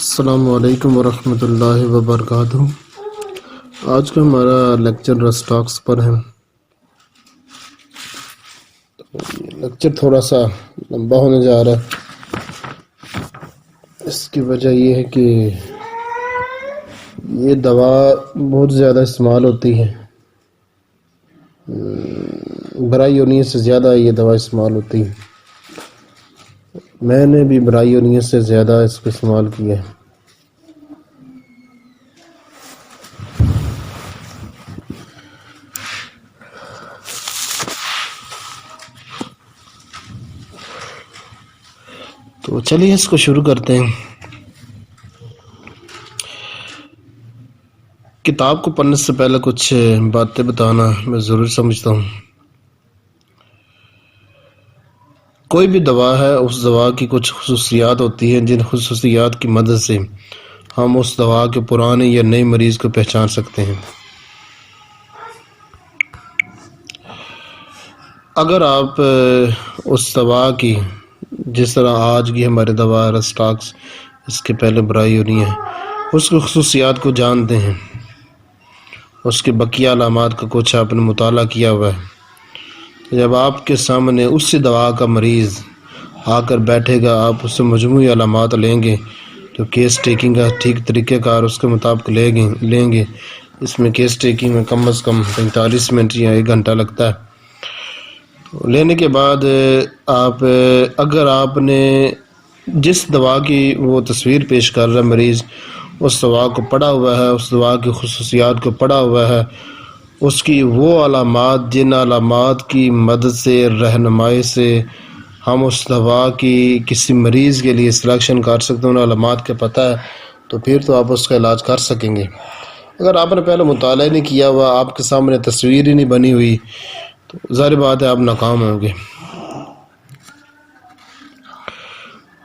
السلام علیکم ورحمۃ اللہ وبرکاتہ۔ آج کا ہمارا لیکچر رسٹاکس پر ہے۔ لیکچر تھوڑا سا لمبا ہونے جا رہا ہے، اس کی وجہ یہ ہے کہ یہ دوا بہت زیادہ استعمال ہوتی ہے، برائیونیت سے زیادہ یہ دوا استعمال ہوتی ہے۔ میں نے بھی برائیونیت سے زیادہ اس کو استعمال کیا ہے۔ تو چلیے اس کو شروع کرتے ہیں۔ کتاب کو پڑھنے سے پہلے کچھ باتیں بتانا میں ضرور سمجھتا ہوں۔ کوئی بھی دوا ہے، اس دوا کی کچھ خصوصیات ہوتی ہیں جن خصوصیات کی مدد سے ہم اس دوا کے پرانے یا نئے مریض کو پہچان سکتے ہیں۔ اگر آپ اس دوا کی، جس طرح آج کی ہماری دوا رسٹاکس، اس کے پہلے برائیونی ہے، اس کی خصوصیات کو جانتے ہیں، اس کے بقیہ علامات کا کچھ آپ نے مطالعہ کیا ہوا ہے، جب آپ کے سامنے اسی دوا کا مریض آ کر بیٹھے گا، آپ اس سے مجموعی علامات لیں گے، جو کیس ٹیکنگ کا ٹھیک طریقہ کار اس کے مطابق لیں گے۔ اس میں کیس ٹیکنگ میں کم از کم 45 منٹ یا 1 گھنٹہ لگتا ہے۔ لینے کے بعد اگر آپ نے جس دوا کی وہ تصویر پیش کر رہا مریض، اس دوا کو پڑھا ہوا ہے، اس دوا کی خصوصیات کو پڑھا ہوا ہے، اس کی وہ علامات جن علامات کی مدد سے، رہنمائی سے ہم اس دوا کی کسی مریض کے لیے سلیکشن کر سکتے ہیں، ان علامات کا پتہ ہے، تو پھر تو آپ اس کا علاج کر سکیں گے۔ اگر آپ نے پہلے مطالعہ نہیں کیا ہوا، آپ کے سامنے تصویر ہی نہیں بنی ہوئی، تو ظاہر بات ہے آپ ناکام ہوں گے۔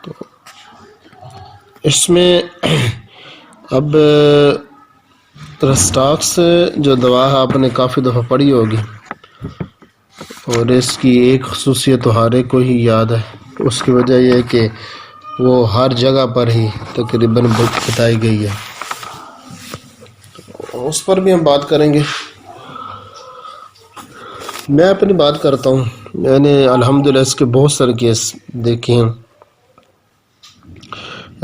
تو اس میں اب رسٹاکس جو دوا ہے آپ نے کافی دفعہ پڑھی ہوگی، اور اس کی ایک خصوصیت تو ہر ایک کو ہی یاد ہے۔ اس کی وجہ یہ ہے کہ وہ ہر جگہ پر ہی تقریباً بتائی گئی ہے، اس پر بھی ہم بات کریں گے۔ میں اپنی بات کرتا ہوں، میں نے الحمدللہ اس کے بہت سارے کیس دیکھے ہیں،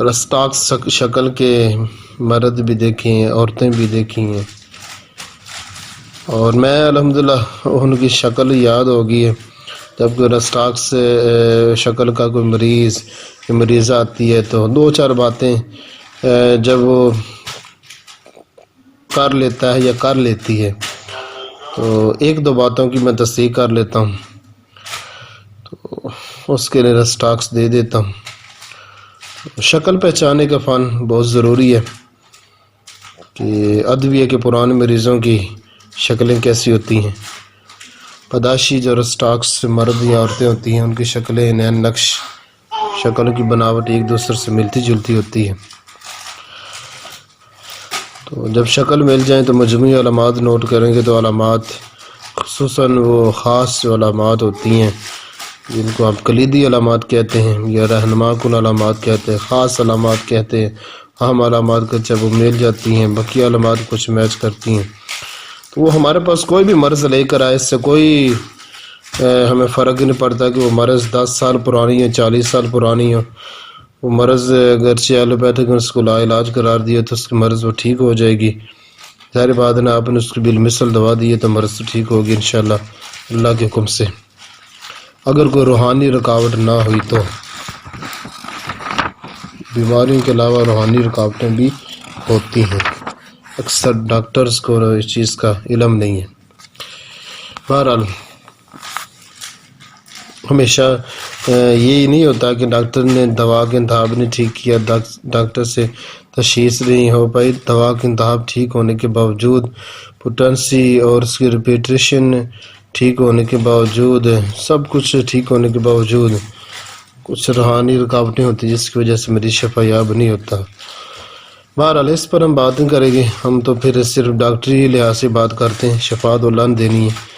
رسٹاکس شکل کے مرد بھی دیکھے ہیں، عورتیں بھی دیکھی ہیں، اور میں الحمدللہ ان کی شکل یاد ہوگی ہے۔ جب کوئی رسٹاکس شکل کا کوئی مریض آتی ہے تو 2-4 باتیں جب وہ کر لیتا ہے یا کر لیتی ہے، تو 1-2 باتوں کی میں تصدیق کر لیتا ہوں، تو اس کے لیے رسٹاکس دے دیتا ہوں۔ شکل پہچانے کا فن بہت ضروری ہے کہ ادویہ کے پرانے مریضوں کی شکلیں کیسی ہوتی ہیں۔ پداشی جو رسٹاکس مرد یا عورتیں ہوتی ہیں، ان کی شکلیں، نین نقش، شکل کی بناوٹ ایک دوسرے سے ملتی جلتی ہوتی ہے۔ تو جب شکل مل جائیں تو مجموعی علامات نوٹ کریں گے، تو علامات خصوصاً وہ خاص جو علامات ہوتی ہیں جن کو آپ کلیدی علامات کہتے ہیں یا رہنما کن علامات کہتے ہیں، خاص علامات کہتے ہیں، اہم علامات کا جب وہ مل جاتی ہیں، بقیہ علامات کچھ میچ کرتی ہیں، تو وہ ہمارے پاس کوئی بھی مرض لے کر آئے، اس سے کوئی ہمیں فرق نہیں پڑتا کہ وہ مرض 10 سال پرانی ہے، 40 سال پرانی ہو۔ وہ مرض اگرچہ ایلوپیتھک اس کو لا علاج قرار دیا تو اس کی مرض وہ ٹھیک ہو جائے گی۔ ظاہر بات ہے، آپ نے اس کی بالمثل دوا دی ہے تو مرض تو ٹھیک ہوگی انشاءاللہ اللہ کے حکم سے، اگر کوئی روحانی رکاوٹ نہ ہوئی تو۔ بیماریوں کے علاوہ روحانی رکاوٹیں بھی ہوتی ہیں، اکثر ڈاکٹرز کو اس چیز کا علم نہیں ہے۔ بہرحال ہمیشہ یہی نہیں ہوتا کہ ڈاکٹر نے دوا کا انتخاب نہیں ٹھیک کیا، ڈاکٹر سے تشخیص نہیں ہو پائی، دوا کا انتخاب ٹھیک ہونے کے باوجود، پوٹنسی اور اس کی ریپیٹیشن ٹھیک ہونے کے باوجود، سب کچھ ٹھیک ہونے کے باوجود کچھ روحانی رکاوٹیں ہوتی ہیں جس کی وجہ سے مریض شفا یاب نہیں ہوتا۔ بہرحال اس پر ہم بات نہیں کریں گے، ہم تو پھر صرف ڈاکٹری لحاظ سے بات کرتے ہیں، شفا تو اللہ نے دینی ہے۔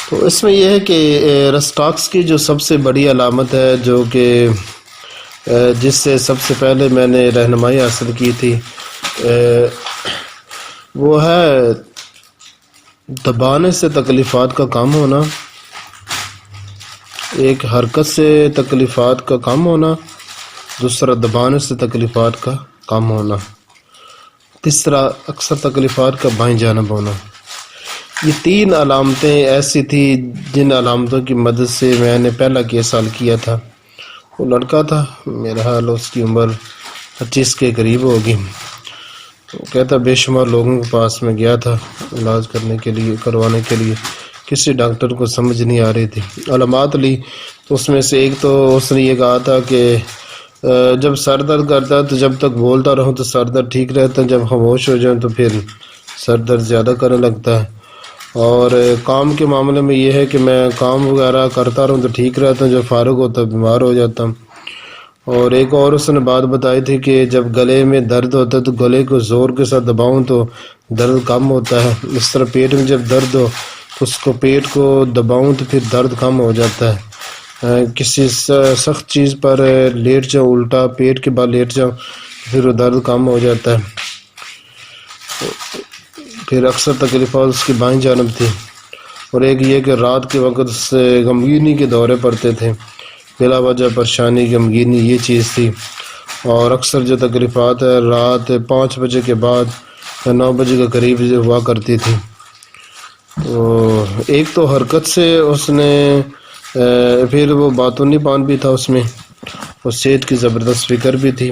تو اس میں یہ ہے کہ رسٹاکس کی جو سب سے بڑی علامت ہے، جو کہ جس سے سب سے پہلے میں نے رہنمائی حاصل کی تھی وہ ہے دبانے سے تکلیفات کا کم ہونا، ایک حرکت سے تکلیفات کا کم ہونا، دوسرا دبانے سے تکلیفات کا کم ہونا، تیسرا اکثر تکلیفات کا بائیں جانب ہونا۔ یہ تین علامتیں ایسی تھی جن علامتوں کی مدد سے میں نے پہلا کیس حل کیا تھا۔ وہ لڑکا تھا، میرا حال اس کی عمر 25 کے قریب ہوگی۔ وہ کہتا بے شمار لوگوں کے پاس میں گیا تھا علاج کروانے کے لیے، کسی ڈاکٹر کو سمجھ نہیں آ رہی تھی۔ علامات لی تو اس میں سے ایک تو اس نے یہ کہا تھا کہ جب سر درد کرتا ہے تو جب تک بولتا رہوں تو سر درد ٹھیک رہتا ہے، جب خاموش ہو جائیں تو پھر سر درد زیادہ کرنے لگتا ہے۔ اور کام کے معاملے میں یہ ہے کہ میں کام وغیرہ کرتا رہوں تو ٹھیک رہتا ہوں، جب فارغ ہوتا ہے بیمار ہو جاتا ہوں۔ اور ایک اور اس نے بات بتائی تھی کہ جب گلے میں درد ہوتا ہے تو گلے کو زور کے ساتھ دباؤں تو درد کم ہوتا ہے، اس طرح پیٹ میں جب درد ہو تو اس کو پیٹ کو دباؤں تو پھر درد کم ہو جاتا ہے۔ کسی سخت چیز پر لیٹ جاؤ، الٹا پیٹ کے بال لیٹ جاؤ پھر وہ درد کم ہو جاتا ہے۔ پھر اکثر تکلیفات اس کی بائیں جانب تھی۔ اور ایک یہ کہ رات کے وقت سے غمگینی کے دورے پڑتے تھے، بلا وجہ پریشانی غمگینی یہ چیز تھی۔ اور اکثر جو تکلیفات ہے رات 5 بجے کے بعد یا 9 بجے کے قریب ہوا کرتی تھی۔ تو ایک تو حرکت سے اس نے پھر وہ باطنی پان بھی تھا اس میں، اور صحت کی زبردست فکر بھی تھی۔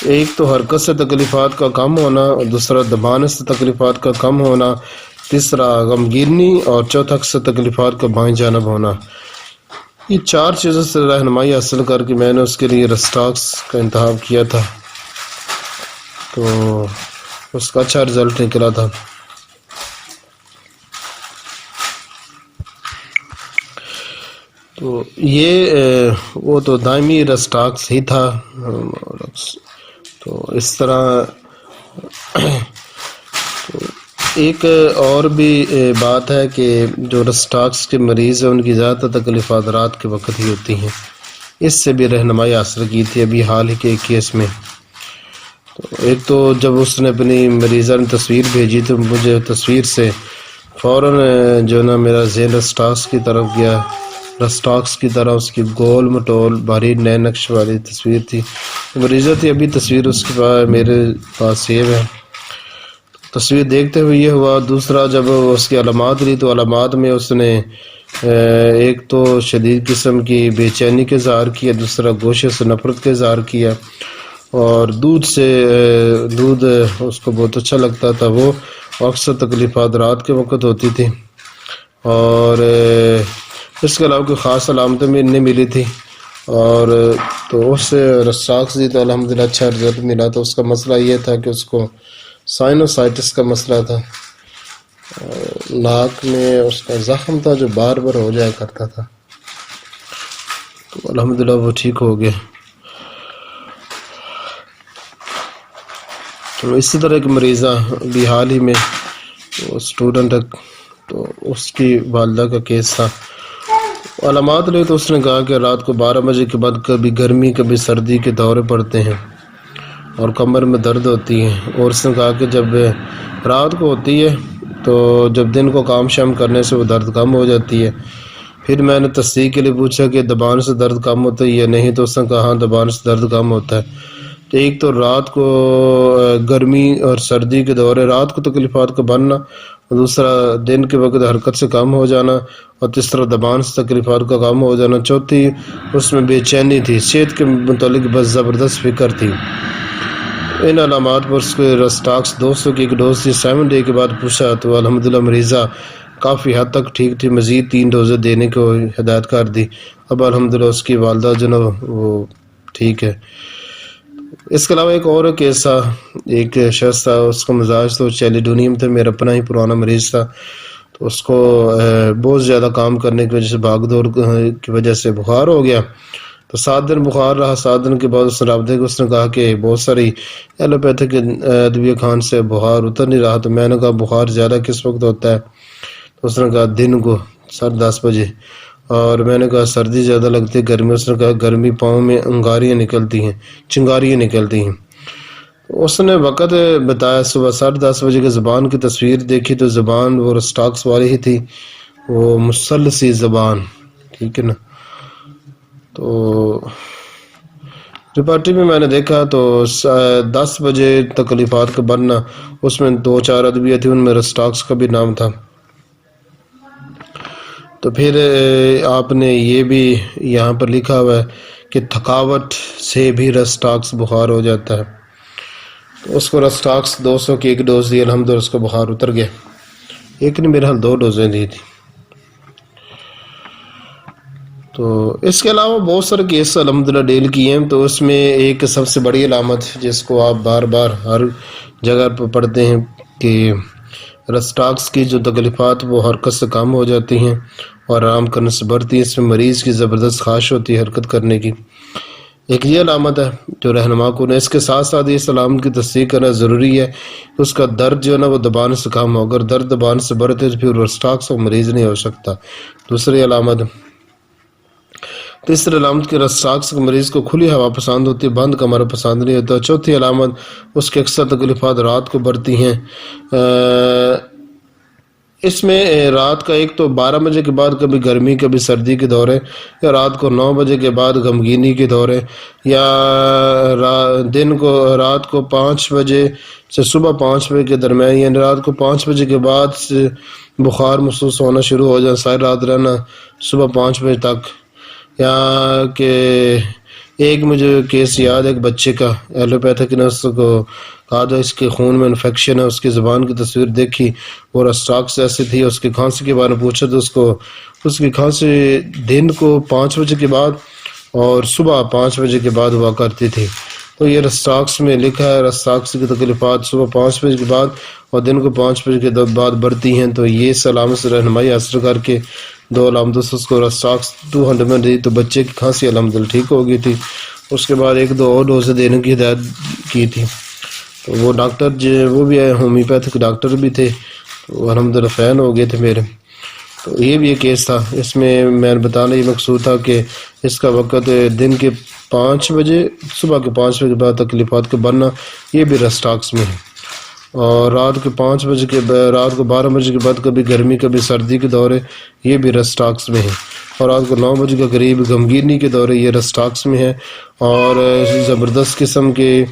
ایک تو حرکت سے تکلیفات کا کم ہونا، اور دوسرا دبانے سے تکلیفات کا کم ہونا، تیسرا غمگینی، اور چوتھا اکثر تکلیفات کا بائیں جانب ہونا۔ یہ 4 چیزوں سے رہنمائی حاصل کر کے میں نے اس کے لیے رسٹاکس کا انتخاب کیا تھا، تو اس کا اچھا رزلٹ نکلا تھا۔ تو یہ وہ تو دائمی رسٹاکس ہی تھا۔ تو اس طرح ایک اور بھی بات ہے کہ جو رسٹاکس کے مریض ہیں ان کی زیادہ تکلیفات رات کے وقت ہی ہوتی ہیں، اس سے بھی رہنمائی حاصل کی تھی ابھی حال ہی کے ایک کیس میں۔ تو ایک تو جب اس نے اپنی مریضہ نے تصویر بھیجی تو مجھے تصویر سے فوراً جو نا میرا ذہن رسٹاکس کی طرف گیا، رسٹاکس کی طرح اس کی گول مٹول بھاری نئے نقش والی تصویر تھی، مریضہ تھی، ابھی تصویر اس کے پاس میرے پاس سیو ہے۔ تصویر دیکھتے ہوئے یہ ہوا۔ دوسرا جب اس کی علامات لی تو علامات میں اس نے ایک تو شدید قسم کی بے چینی کا اظہار کیا، دوسرا گوشے سے نفرت کا اظہار کیا، اور دودھ اس کو بہت اچھا لگتا تھا، وہ اکثر تکلیفات رات کے وقت ہوتی تھی۔ اور اس کے علاوہ کوئی خاص علامتیں بھی نہیں ملی تھی، اور تو اس سے رسٹاکس دی تو الحمدللہ اچھا رزلٹ ملا۔ تو اس کا مسئلہ یہ تھا کہ اس کو سائنوسائٹس کا مسئلہ تھا، ناک میں اس کا زخم تھا جو بار بار ہو جایا کرتا تھا، تو الحمدللہ وہ ٹھیک ہو گیا۔ تو اسی طرح ایک مریضہ بھی حال ہی میں اسٹوڈنٹ ہے، تو اس کی والدہ کا کیس تھا۔ علامات لے تو اس نے کہا کہ رات کو 12 بجے کے بعد کبھی گرمی کبھی سردی کے دورے پڑتے ہیں اور کمر میں درد ہوتی ہے، اور اس نے کہا کہ جب رات کو ہوتی ہے تو جب دن کو کام شام کرنے سے وہ درد کم ہو جاتی ہے۔ پھر میں نے تصدیق کے لیے پوچھا کہ دبانے سے درد کم ہوتا ہے یا نہیں، تو اس نے کہا ہاں دبانے سے درد کم ہوتا ہے۔ تو ایک تو رات کو گرمی اور سردی کے دورے رات کو تکلیفات کا بننا، اور دوسرا دن کے وقت حرکت سے کم ہو جانا، اور تیسرا دبان سے تکلیفات کا کم ہو جانا، چوتھی اس میں بے چینی تھی، صحت کے متعلق بس زبردست فکر تھی۔ ان علامات پر اس کے رسٹاکس 200 کی ایک ڈوز تھی، 7 ڈے کے بعد پوچھا تو الحمدللہ مریضہ کافی حد تک ٹھیک تھی، مزید 3 ڈوزیں دینے کو ہدایت کر دی۔ اب الحمدللہ اس کی والدہ جو نا وہ ٹھیک ہے۔ اس کے علاوہ ایک اور کیس تھا، ایک شخص تھا، اس کا مزاج تو چیلیڈونیم تھا، میرا اپنا ہی پرانا مریض تھا، تو اس کو بہت زیادہ کام کرنے کی وجہ سے بھاگ دوڑ کی وجہ سے بخار ہو گیا۔ تو 7 دن بخار رہا، 7 دن کے بعد اس نے رابطے کو اس نے کہا کہ بہت ساری ایلوپیتھک ادویہ کھان سے بخار اتر نہیں رہا۔ تو میں نے کہا بخار زیادہ کس وقت ہوتا ہے؟ تو اس نے کہا دن کو 10:30 بجے۔ اور میں نے کہا سردی زیادہ لگتی ہے گرمی؟ اس نے کہا گرمی پاؤں میں انگاریاں نکلتی ہیں، چنگاریاں نکلتی ہیں۔ اس نے وقت بتایا صبح 10:30 بجے کی زبان کی تصویر دیکھی تو زبان وہ رسٹاکس والی ہی تھی، وہ مسلسی زبان، ٹھیک ہے نا۔ تو رپورٹری میں میں نے دیکھا تو 10 بجے تکلیفات کا بننا، اس میں 2-4 ادویہ تھی، ان میں رسٹاکس کا بھی نام تھا۔ تو پھر آپ نے یہ بھی یہاں پر لکھا ہوا ہے کہ تھکاوٹ سے بھی رسٹاکس بخار ہو جاتا ہے۔ تو اس کو رسٹاکس 200 کی ایک ڈوز دی، الحمدللہ اس کو بخار اتر گیا۔ ایک نے میرے حال 2 ڈوزیں دی تھی۔ تو اس کے علاوہ بہت سارے کیس الحمدللہ ڈیل کیے ہیں۔ تو اس میں ایک سب سے بڑی علامت جس کو آپ بار بار ہر جگہ پر پڑھتے ہیں کہ رسٹاکس کی جو تکلیفات وہ حرکت سے کم ہو جاتی ہیں اور آرام کرنے سے بڑھتی ہیں۔ اس میں مریض کی زبردست خواہش ہوتی ہے حرکت کرنے کی، ایک یہ علامت ہے جو رہنما کو نے۔ اس کے ساتھ ساتھ اس علامت کی تصدیق کرنا ضروری ہے کہ اس کا درد جو ہے نا وہ دبانے سے کم ہو۔ اگر درد دبانے سے بڑھتے تو پھر رسٹاکس کا مریض نہیں ہو سکتا۔ دوسری علامت، تیسری علامت کہ رسٹاکس کے مریض کو کھلی ہوا پسند ہوتی ہے، بند کمرہ پسند نہیں ہوتا۔ چوتھی علامت، اس کے اکثر تکلیفات رات کو بڑھتی ہیں۔ اس میں رات کا ایک تو 12 بجے کے بعد کبھی گرمی کبھی سردی کے دورے، یا رات کو 9 بجے کے بعد غمگینی کے دورے، یا رات کو 5 بجے سے صبح 5 بجے کے درمیان، یعنی رات کو 5 بجے کے بعد سے بخار محسوس ہونا شروع ہو جائے، ساری رات رہنا صبح 5 بجے تک۔ یا کہ ایک مجھے کیس یاد ہے، ایک بچے کا ایلوپیتھک نے اس کو کہا تھا اس کے خون میں انفیکشن ہے، اس کی زبان کی تصویر دیکھی اور رسٹاکس ایسی تھی۔ اس کی کھانسی کے بارے میں پوچھا تو اس کی کھانسی دن کو 5 بجے کے بعد اور صبح 5 بجے کے بعد ہوا کرتی تھی۔ تو یہ رسٹاکس میں لکھا ہے رسٹاکس کی تکلیفات صبح 5 بجے کے بعد اور دن کو 5 بجے کے بعد بڑھتی ہیں۔ تو یہ علامت سے رہنمائی حاصل کر کے 2 علامتوں سے اس کو رسٹاکس 200 میں دی تو بچے کی کھانسی الحمدللہ ٹھیک ہو گئی تھی۔ اس کے بعد 1-2 اور ڈوزیں دینے کی ہدایت کی تھی۔ تو وہ ڈاکٹر وہ بھی ہومیوپیتھک ڈاکٹر بھی تھے، تو الحمدللہ فین ہو گئے تھے میرے۔ تو یہ بھی ایک کیس تھا۔ اس میں میں بتانا یہ مقصود تھا کہ اس کا وقت دن کے 5 بجے صبح کے 5 بجے کے بعد تکلیفات کا بننا یہ بھی رسٹاکس میں ہے، اور رات کو 12 بجے کے بعد کبھی گرمی کبھی سردی کے دورے یہ بھی رسٹاکس میں ہے، اور رات کو 9 بجے کے قریب غمگینی کے دورے یہ رسٹاکس میں ہے، اور زبردست قسم کے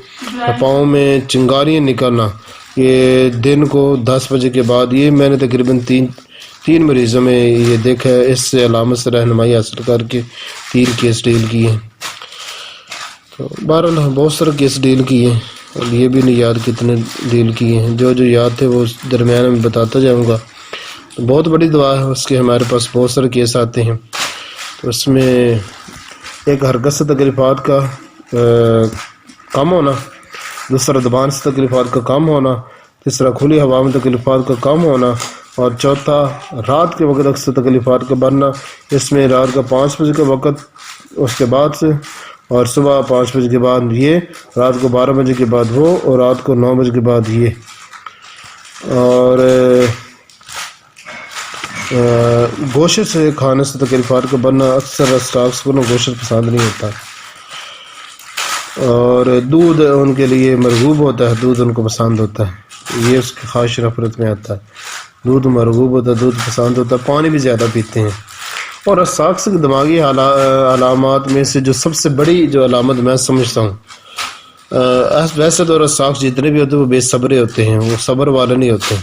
پاؤں میں چنگاریاں نکلنا یہ دن کو 10 بجے کے بعد، یہ میں نے تقریباً تین مریضوں میں یہ دیکھا ہے۔ اس سے علامت سے رہنمائی حاصل کر کے 3 کیس ڈیل کیے ہیں۔ تو بہرحال بہت سارے کیس ڈیل کیے ہیں، اور یہ بھی نہیں یاد کتنے ڈیل کیے ہیں، جو یاد تھے وہ درمیان میں بتاتا جاؤں گا۔ بہت بڑی دعا ہے اس کے، ہمارے پاس بہت سارے کیس آتے ہیں۔ تو اس میں ایک حرکت سے تکلیفات کا کم ہونا، دوسرا زبان سے تکلیفات کا کم ہونا، تیسرا کھلی ہوا میں تکلیفات کا کم ہونا، اور چوتھا رات کے وقت اکثر تکلیفات کا بڑھنا۔ اس میں رات کا 5 بجے کا وقت اس کے بعد سے، اور صبح 5 بجے کے بعد یہ، رات کو 12 بجے کے بعد وہ، اور رات کو 9 بجے کے بعد یہ۔ اور گوشت سے کھانے سے تکلیفات کا بننا، اکثر رسٹاکس کو گوشت پسند نہیں ہوتا، اور دودھ ان کے لیے مرغوب ہوتا ہے، دودھ ان کو پسند ہوتا ہے، یہ اس کی خواہش نفرت میں آتا ہے۔ دودھ مرغوب ہوتا ہے، دودھ پسند ہوتا ہے، پانی بھی زیادہ پیتے ہیں۔ اور رسٹاکس کی دماغی علامات میں سے جو سب سے بڑی جو علامت میں سمجھتا ہوں، ویسے تو رسٹاکس جتنے بھی ہوتے ہیں وہ بے صبرے ہوتے ہیں، وہ صبر والے نہیں ہوتے،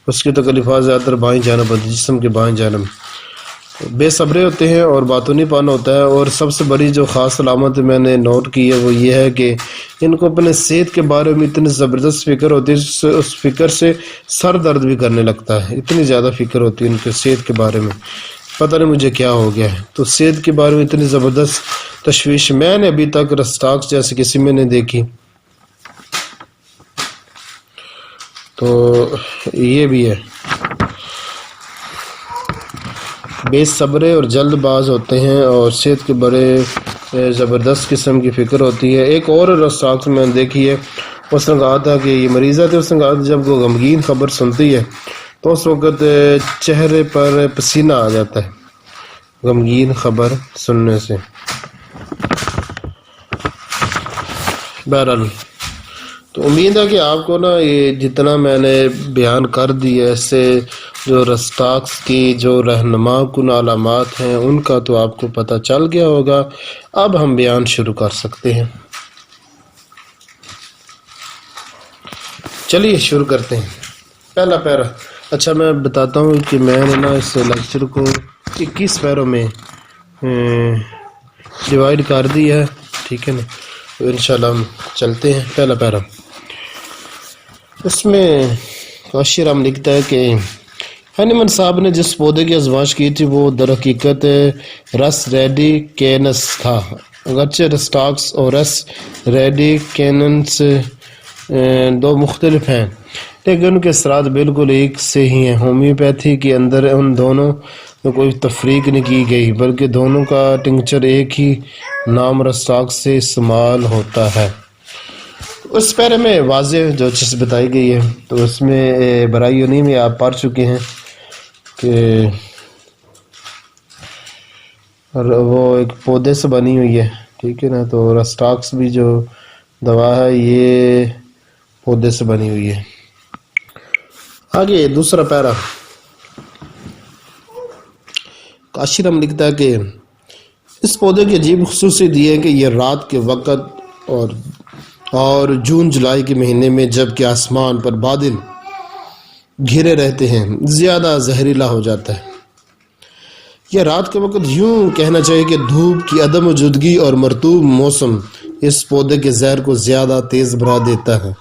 اس کی تکلیفات زیادہ تر بائیں جانب ہوتی ہے، جسم کے بائیں جانب بے صبرے ہوتے ہیں اور باتونی پن ہوتا ہے۔ اور سب سے بڑی جو خاص علامت میں نے نوٹ کی ہے وہ یہ ہے کہ ان کو اپنے صحت کے بارے میں اتنی زبردست فکر ہوتی ہے، اس فکر سے سر درد بھی کرنے لگتا ہے، اتنی زیادہ فکر ہوتی ہے ان کے صحت کے بارے میں، پتہ نہیں مجھے کیا ہو گیا ہے۔ تو صحت کے بارے میں اتنی زبردست تشویش میں نے ابھی تک رسٹاکس جیسے کسی میں نے دیکھی۔ تو یہ بھی ہے، بے صبرے اور جلد باز ہوتے ہیں، اور صحت کے بڑے زبردست قسم کی فکر ہوتی ہے۔ ایک اور رسٹاکس میں نے دیکھی ہے، اس نے کہا تھا کہ یہ مریضہ تھے، اس نے کہا تھا جب وہ غمگین خبر سنتی ہے تو اس وقت چہرے پر پسینہ آ جاتا ہے، غمگین خبر سننے سے۔ بہرحال تو امید ہے کہ آپ کو نا یہ جتنا میں نے بیان کر دیا اس سے جو رسٹاکس کی جو رہنما کن علامات ہیں ان کا تو آپ کو پتہ چل گیا ہوگا۔ اب ہم بیان شروع کر سکتے ہیں۔ چلیے شروع کرتے ہیں۔ پہلا پیرا، اچھا میں بتاتا ہوں کہ میں نے نا اس لیکچر کو 21 پیروں میں ڈیوائیڈ کر دیا ہے، ٹھیک ہے نا؟ تو انشاءاللہ ہم چلتے ہیں۔ پہلا پیرا، اس میں کاشرام لکھتا ہے کہ ہینیمن صاحب نے جس پودے کی آزمائش کی تھی وہ در حقیقت رس ریڈی کینس تھا۔ اگرچہ رسٹاکس اور رس ریڈی کیننس دو مختلف ہیں لیکن ان کے اثرات بالکل ایک سے ہی ہیں۔ ہومیوپیتھی کے اندر ان دونوں میں کوئی تفریق نہیں کی گئی بلکہ دونوں کا ٹنکچر ایک ہی نام رسٹاکس سے استعمال ہوتا ہے۔ اس پیرے میں واضح جو چیز بتائی گئی ہے تو اس میں برائیونی میں آپ پڑھ چکے ہیں کہ وہ ایک پودے سے بنی ہوئی ہے، ٹھیک ہے نا؟ تو رسٹاکس بھی جو دوا ہے یہ پودے سے بنی ہوئی ہے۔ آگے دوسرا پیرا، کاشرم لکھتا ہے کہ اس پودے کی عجیب خصوصیت یہ ہے کہ یہ رات کے وقت اور جون جولائی کے مہینے میں جب کہ آسمان پر بادل گھرے رہتے ہیں زیادہ زہریلا ہو جاتا ہے۔ یہ رات کے وقت یوں کہنا چاہیے کہ دھوپ کی عدم موجودگی اور مرطوب موسم اس پودے کے زہر کو زیادہ تیز بنا دیتا ہے۔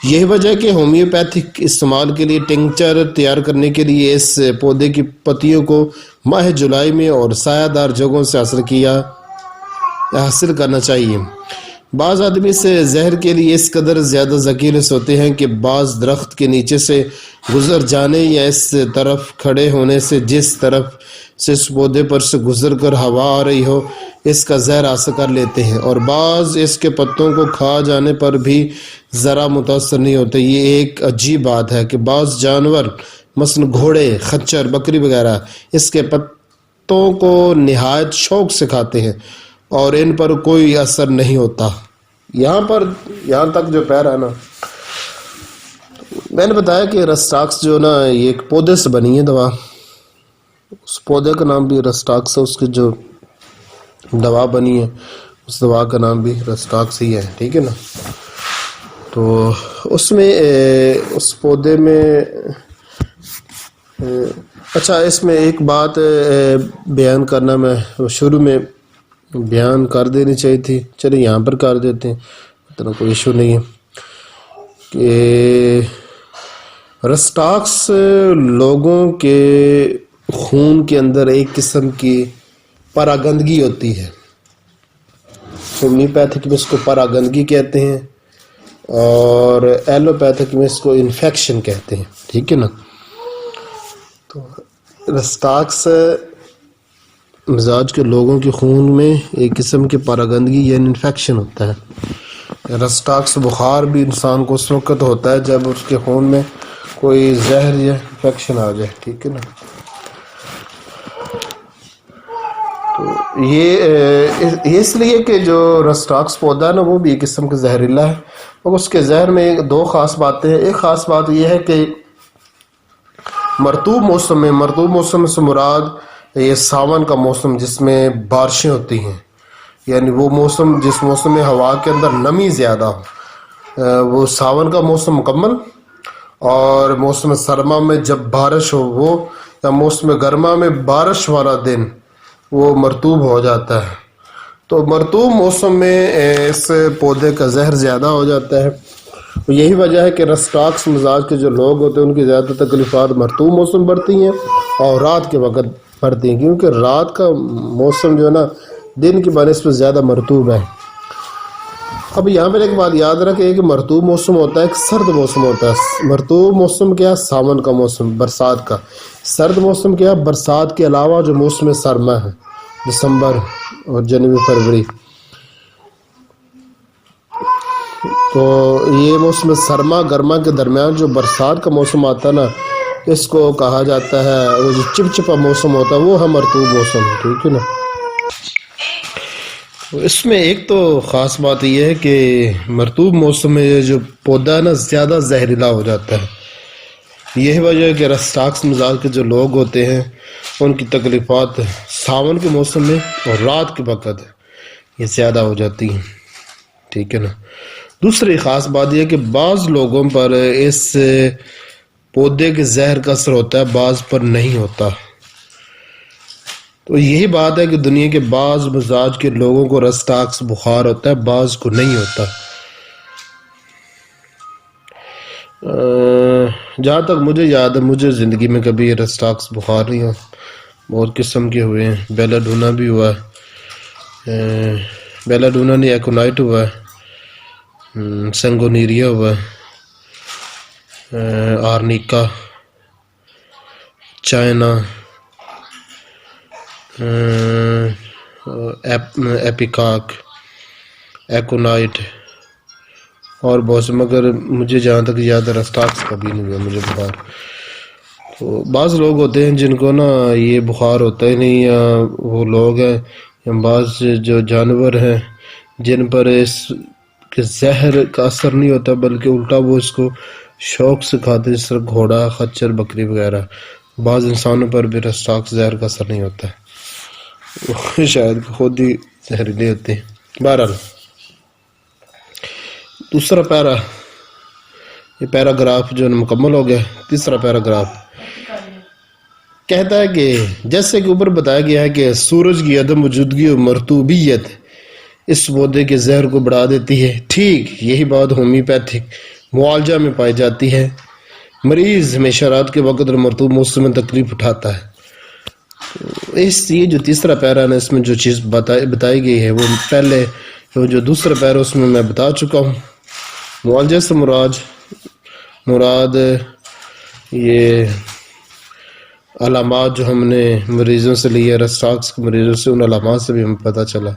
یہی وجہ ہے کہ ہومیوپیتھک استعمال کے لیے ٹنکچر تیار کرنے کے لیے اس پودے کی پتیوں کو ماہ جولائی میں اور سایہ دار جگہوں سے حاصل کرنا چاہیے۔ بعض آدمی سے زہر کے لیے اس قدر زیادہ ذکیلس ہوتے ہیں کہ بعض درخت کے نیچے سے گزر جانے یا اس طرف کھڑے ہونے سے جس طرف سے اس پودے پر سے گزر کر ہوا آ رہی ہو اس کا زہر حاصل کر لیتے ہیں، اور بعض اس کے پتوں کو کھا جانے پر بھی ذرا متاثر نہیں ہوتے۔ یہ ایک عجیب بات ہے کہ بعض جانور مثلا گھوڑے، خچر، بکری وغیرہ اس کے پتوں کو نہایت شوق سے کھاتے ہیں اور ان پر کوئی اثر نہیں ہوتا۔ یہاں تک جو پیرا ہے نا، میں نے بتایا کہ رسٹاکس جو نا یہ ایک پودے سے بنی ہے دوا، اس پودے کا نام بھی رسٹاکس ہے، اس کی جو دوا بنی ہے اس دوا کا نام بھی رسٹاکس ہی ہے، ٹھیک ہے نا؟ تو اس میں اس پودے میں اچھا اس میں ایک بات بیان کرنا میں شروع میں بیان کر دینی چاہیے تھی، چلیے یہاں پر کر دیتے ہیں، اتنا کوئی ایشو نہیں ہے کہ رسٹاکس لوگوں کے خون کے اندر ایک قسم کی پراگندگی ہوتی ہے۔ ہومیوپیتھک میں اس کو پراگندگی کہتے ہیں اور ایلوپیتھک میں اس کو انفیکشن کہتے ہیں، ٹھیک ہے نا؟ تو رسٹاکس مزاج کے لوگوں کے خون میں ایک قسم کی پراگندگی یعنی انفیکشن ہوتا ہے۔ رسٹاکس بخار بھی انسان کو اس وقت ہوتا ہے جب اس کے خون میں کوئی زہر یا انفیکشن آ جائے، ٹھیک ہے نا؟ تو یہ اس لیے کہ جو رسٹاکس پودا ہے نا وہ بھی ایک قسم کا زہریلا ہے، اور اس کے زہر میں دو خاص باتیں ہیں۔ ایک خاص بات یہ ہے کہ مرطوب موسم سے مراد یہ ساون کا موسم جس میں بارشیں ہوتی ہیں، یعنی وہ موسم جس موسم میں ہوا کے اندر نمی زیادہ ہو، وہ ساون کا موسم مکمل، اور موسم سرما میں جب بارش ہو وہ، یا موسم گرما میں بارش والا دن وہ مرطوب ہو جاتا ہے۔ تو مرطوب موسم میں اس پودے کا زہر زیادہ ہو جاتا ہے۔ یہی وجہ ہے کہ رسٹاکس مزاج کے جو لوگ ہوتے ہیں ان کی زیادہ تکلیفات مرطوب موسم بڑھتی ہیں اور رات کے وقت بڑھتی ہیں، کیونکہ رات کا موسم جو ہے نا دن کی بنسبت زیادہ مرطوب ہے۔ اب یہاں پر ایک بات یاد رکھیں کہ مرطوب موسم ہوتا ہے، ایک سرد موسم ہوتا ہے۔ مرطوب موسم کیا؟ ساون کا موسم، برسات کا۔ سرد موسم کیا؟ برسات کے علاوہ جو موسم سرما ہے، دسمبر اور جنوری فروری۔ تو یہ موسم سرما گرما کے درمیان جو برسات کا موسم آتا ہے نا، اس کو کہا جاتا ہے، وہ جو چپچپا موسم ہوتا ہے وہ ہے مرطوب موسم، ٹھیک ہے نا۔ اس میں ایک تو خاص بات یہ ہے کہ مرطوب موسم میں یہ جو پودا ہے نا زیادہ زہریلا ہو جاتا ہے۔ یہی وجہ ہے کہ رسٹاکس مزاج کے جو لوگ ہوتے ہیں ان کی تکلیفات ساون کے موسم میں اور رات کے وقت یہ زیادہ ہو جاتی ہیں، ٹھیک ہے نا۔ دوسری خاص بات یہ ہے کہ بعض لوگوں پر اس پودے کے زہر کا اثر ہوتا ہے، بعض پر نہیں ہوتا۔ تو یہی بات ہے کہ دنیا کے بعض مزاج کے لوگوں کو رسٹاکس بخار ہوتا ہے، بعض کو نہیں ہوتا۔ جہاں تک مجھے یاد ہے مجھے زندگی میں کبھی رسٹاکس بخار نہیں ہوا، بہت قسم کے ہوئے ہیں۔ بیلا ڈونا بھی ہوا ہے، بیلا ڈونا نہیں ایکونائٹ ہوا ہے، سنگونیریا ہوا ہے، آرنیکا، چائنا، ایپیکاک، ایکونائٹ اور بہت سے، مگر مجھے جہاں تک یاد ہے رسٹاکس کبھی نہیں ہوا مجھے بخار۔ تو بعض لوگ ہوتے ہیں جن کو نا یہ بخار ہوتا ہی نہیں، یا وہ لوگ ہیں یا بعض جو جانور ہیں جن پر اس کے زہر کا اثر نہیں ہوتا بلکہ الٹا وہ اس کو شوق سے کھاتے، جس طرح گھوڑا، خچر، بکری وغیرہ۔ بعض انسانوں پر بھی رسٹاکس زہر کا اثر نہیں ہوتا ہے، شاید خود ہی زہریلے ہوتے ہیں۔ بہرحال دوسرا پیرا، یہ پیراگراف جو مکمل ہو گیا۔ تیسرا پیراگراف کہتا ہے کہ جیسے کہ اوپر بتایا گیا ہے کہ سورج کی عدم وجودگی اور مرطوبیت اس پودے کے زہر کو بڑھا دیتی ہے، ٹھیک یہی بات ہومیوپیتھک معالجہ میں پائی جاتی ہے۔ مریض ہمیشہ رات کے وقت اور مرطوب موسم میں تکلیف اٹھاتا ہے۔ یہ جو تیسرا پیرا ہے اس میں جو چیز بتائی گئی ہے وہ پہلے جو دوسرا پیرا اس میں میں بتا چکا ہوں۔ معالجہ سے مراد یہ علامات جو ہم نے مریضوں سے لیے، رسٹاکس کے مریضوں سے، ان علامات سے بھی ہمیں پتہ چلا۔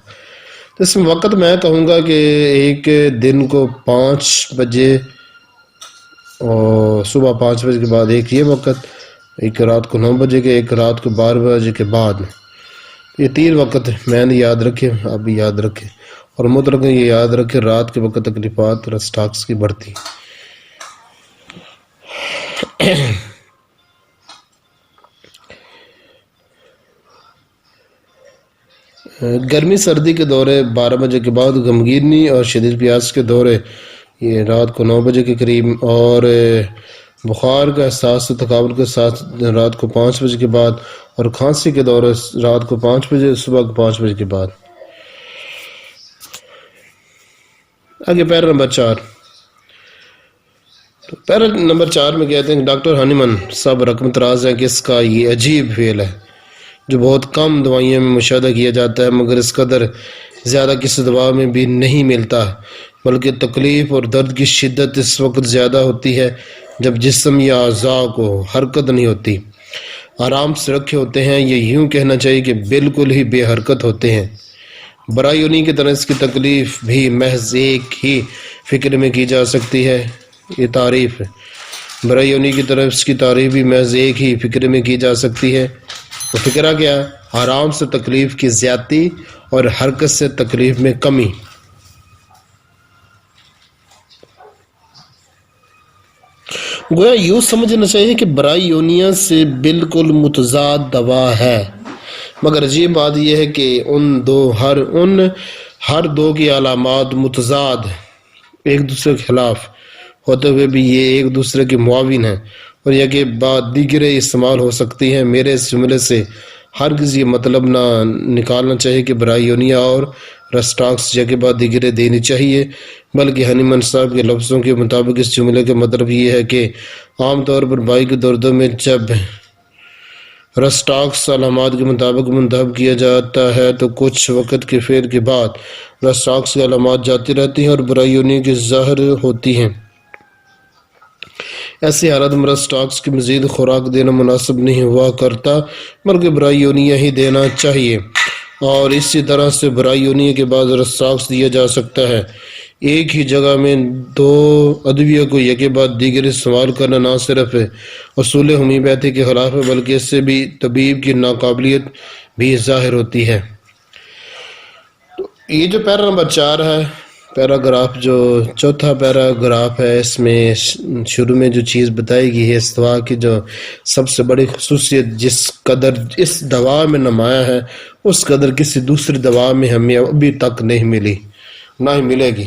تو اس میں وقت میں کہوں گا کہ ایک دن کو 5 بجے اور صبح 5 بجے کے بعد ایک یہ وقت، ایک رات کو 9 بجے کے، ایک رات کو 12 بجے کے بعد، یہ 3 وقت میں نے یاد رکھے، آپ بھی یاد رکھیں۔ اور مطلق یہ یاد رکھے رات کے وقت تکلیفات رسٹاکس کی بڑھتی۔ گرمی سردی کے دورے 12 بجے کے بعد، غمگینی اور شدید پیاس کے دورے یہ رات کو 9 بجے کے قریب، اور بخار کا احساس تھکاوٹ کے ساتھ رات کو 5 بجے کے بعد، اور کھانسی کے دورے رات کو 5 بجے، صبح کو 5 بجے کے بعد۔ آگے پیرا نمبر 4۔ پیرا نمبر 4 میں کہتے ہیں کہ ڈاکٹر ہانیمن صاحب رقم تراز ہے کہ اس کا یہ عجیب فعل ہے جو بہت کم دوائیوں میں مشاہدہ کیا جاتا ہے، مگر اس قدر زیادہ کسی دوا میں بھی نہیں ملتا، بلکہ تکلیف اور درد کی شدت اس وقت زیادہ ہوتی ہے جب جسم یا اعضاء کو حرکت نہیں ہوتی، آرام سے رکھے ہوتے ہیں، یہ یوں کہنا چاہیے کہ بالکل ہی بے حرکت ہوتے ہیں۔ برائے انہی کی طرح اس کی تکلیف بھی محض ایک ہی فکر میں کی جا سکتی ہے، یہ تعریف ہے۔ برائے انہی کی طرف اس کی تعریف بھی محض ایک ہی فکر میں کی جا سکتی ہے، وہ فکرہ کیا؟ آرام سے تکلیف کی زیادتی اور حرکت سے تکلیف میں کمی۔ گویا یوں سمجھنا چاہیے کہ برائیونیا سے بالکل متضاد دوا ہے، مگر عجیب بات یہ ہے کہ ان ہر دو کی علامات متضاد، ایک دوسرے کے خلاف ہوتے ہوئے بھی یہ ایک دوسرے کے معاون ہیں، اور یہ کہ بعد دیگرے استعمال ہو سکتی ہیں۔ میرے اس جملے سے ہرگز یہ مطلب نہ نکالنا چاہیے کہ برائیونیا اور رسٹاکس جگہ بعد دیگرے دینی چاہیے، بلکہ ہانیمن صاحب کے لفظوں کے مطابق اس جملے کا مطلب یہ ہے کہ عام طور پر بائی کے دردوں میں جب رسٹاکس علامات کے مطابق منتخب کیا جاتا ہے تو کچھ وقت کے فعل کے بعد رسٹاکس کی علامات جاتی رہتی ہیں اور برائیونیا کی ظاہر ہوتی ہیں۔ ایسی حالت میں رسٹاکس کی مزید خوراک دینا مناسب نہیں ہوا کرتا، بلکہ برائیونیا ہی دینا چاہیے، اور اسی طرح سے برائیونیا کے بعد رسٹاکس دیا جا سکتا ہے۔ ایک ہی جگہ میں دو ادویہ کو یکے بعد دیگر استعمال کرنا نہ صرف اصول ہومیوپیتھی کے خلاف ہے بلکہ اس سے بھی طبیب کی ناقابلیت بھی ظاہر ہوتی ہے۔ یہ جو پیرا نمبر 4 ہے، پیراگراف جو چوتھا پیراگراف ہے، اس میں شروع میں جو چیز بتائی گئی ہے، اس دوا کی جو سب سے بڑی خصوصیت جس قدر اس دوا میں نمایاں ہے اس قدر کسی دوسری دوا میں ہمیں ابھی تک نہیں ملی، نہ ہی ملے گی۔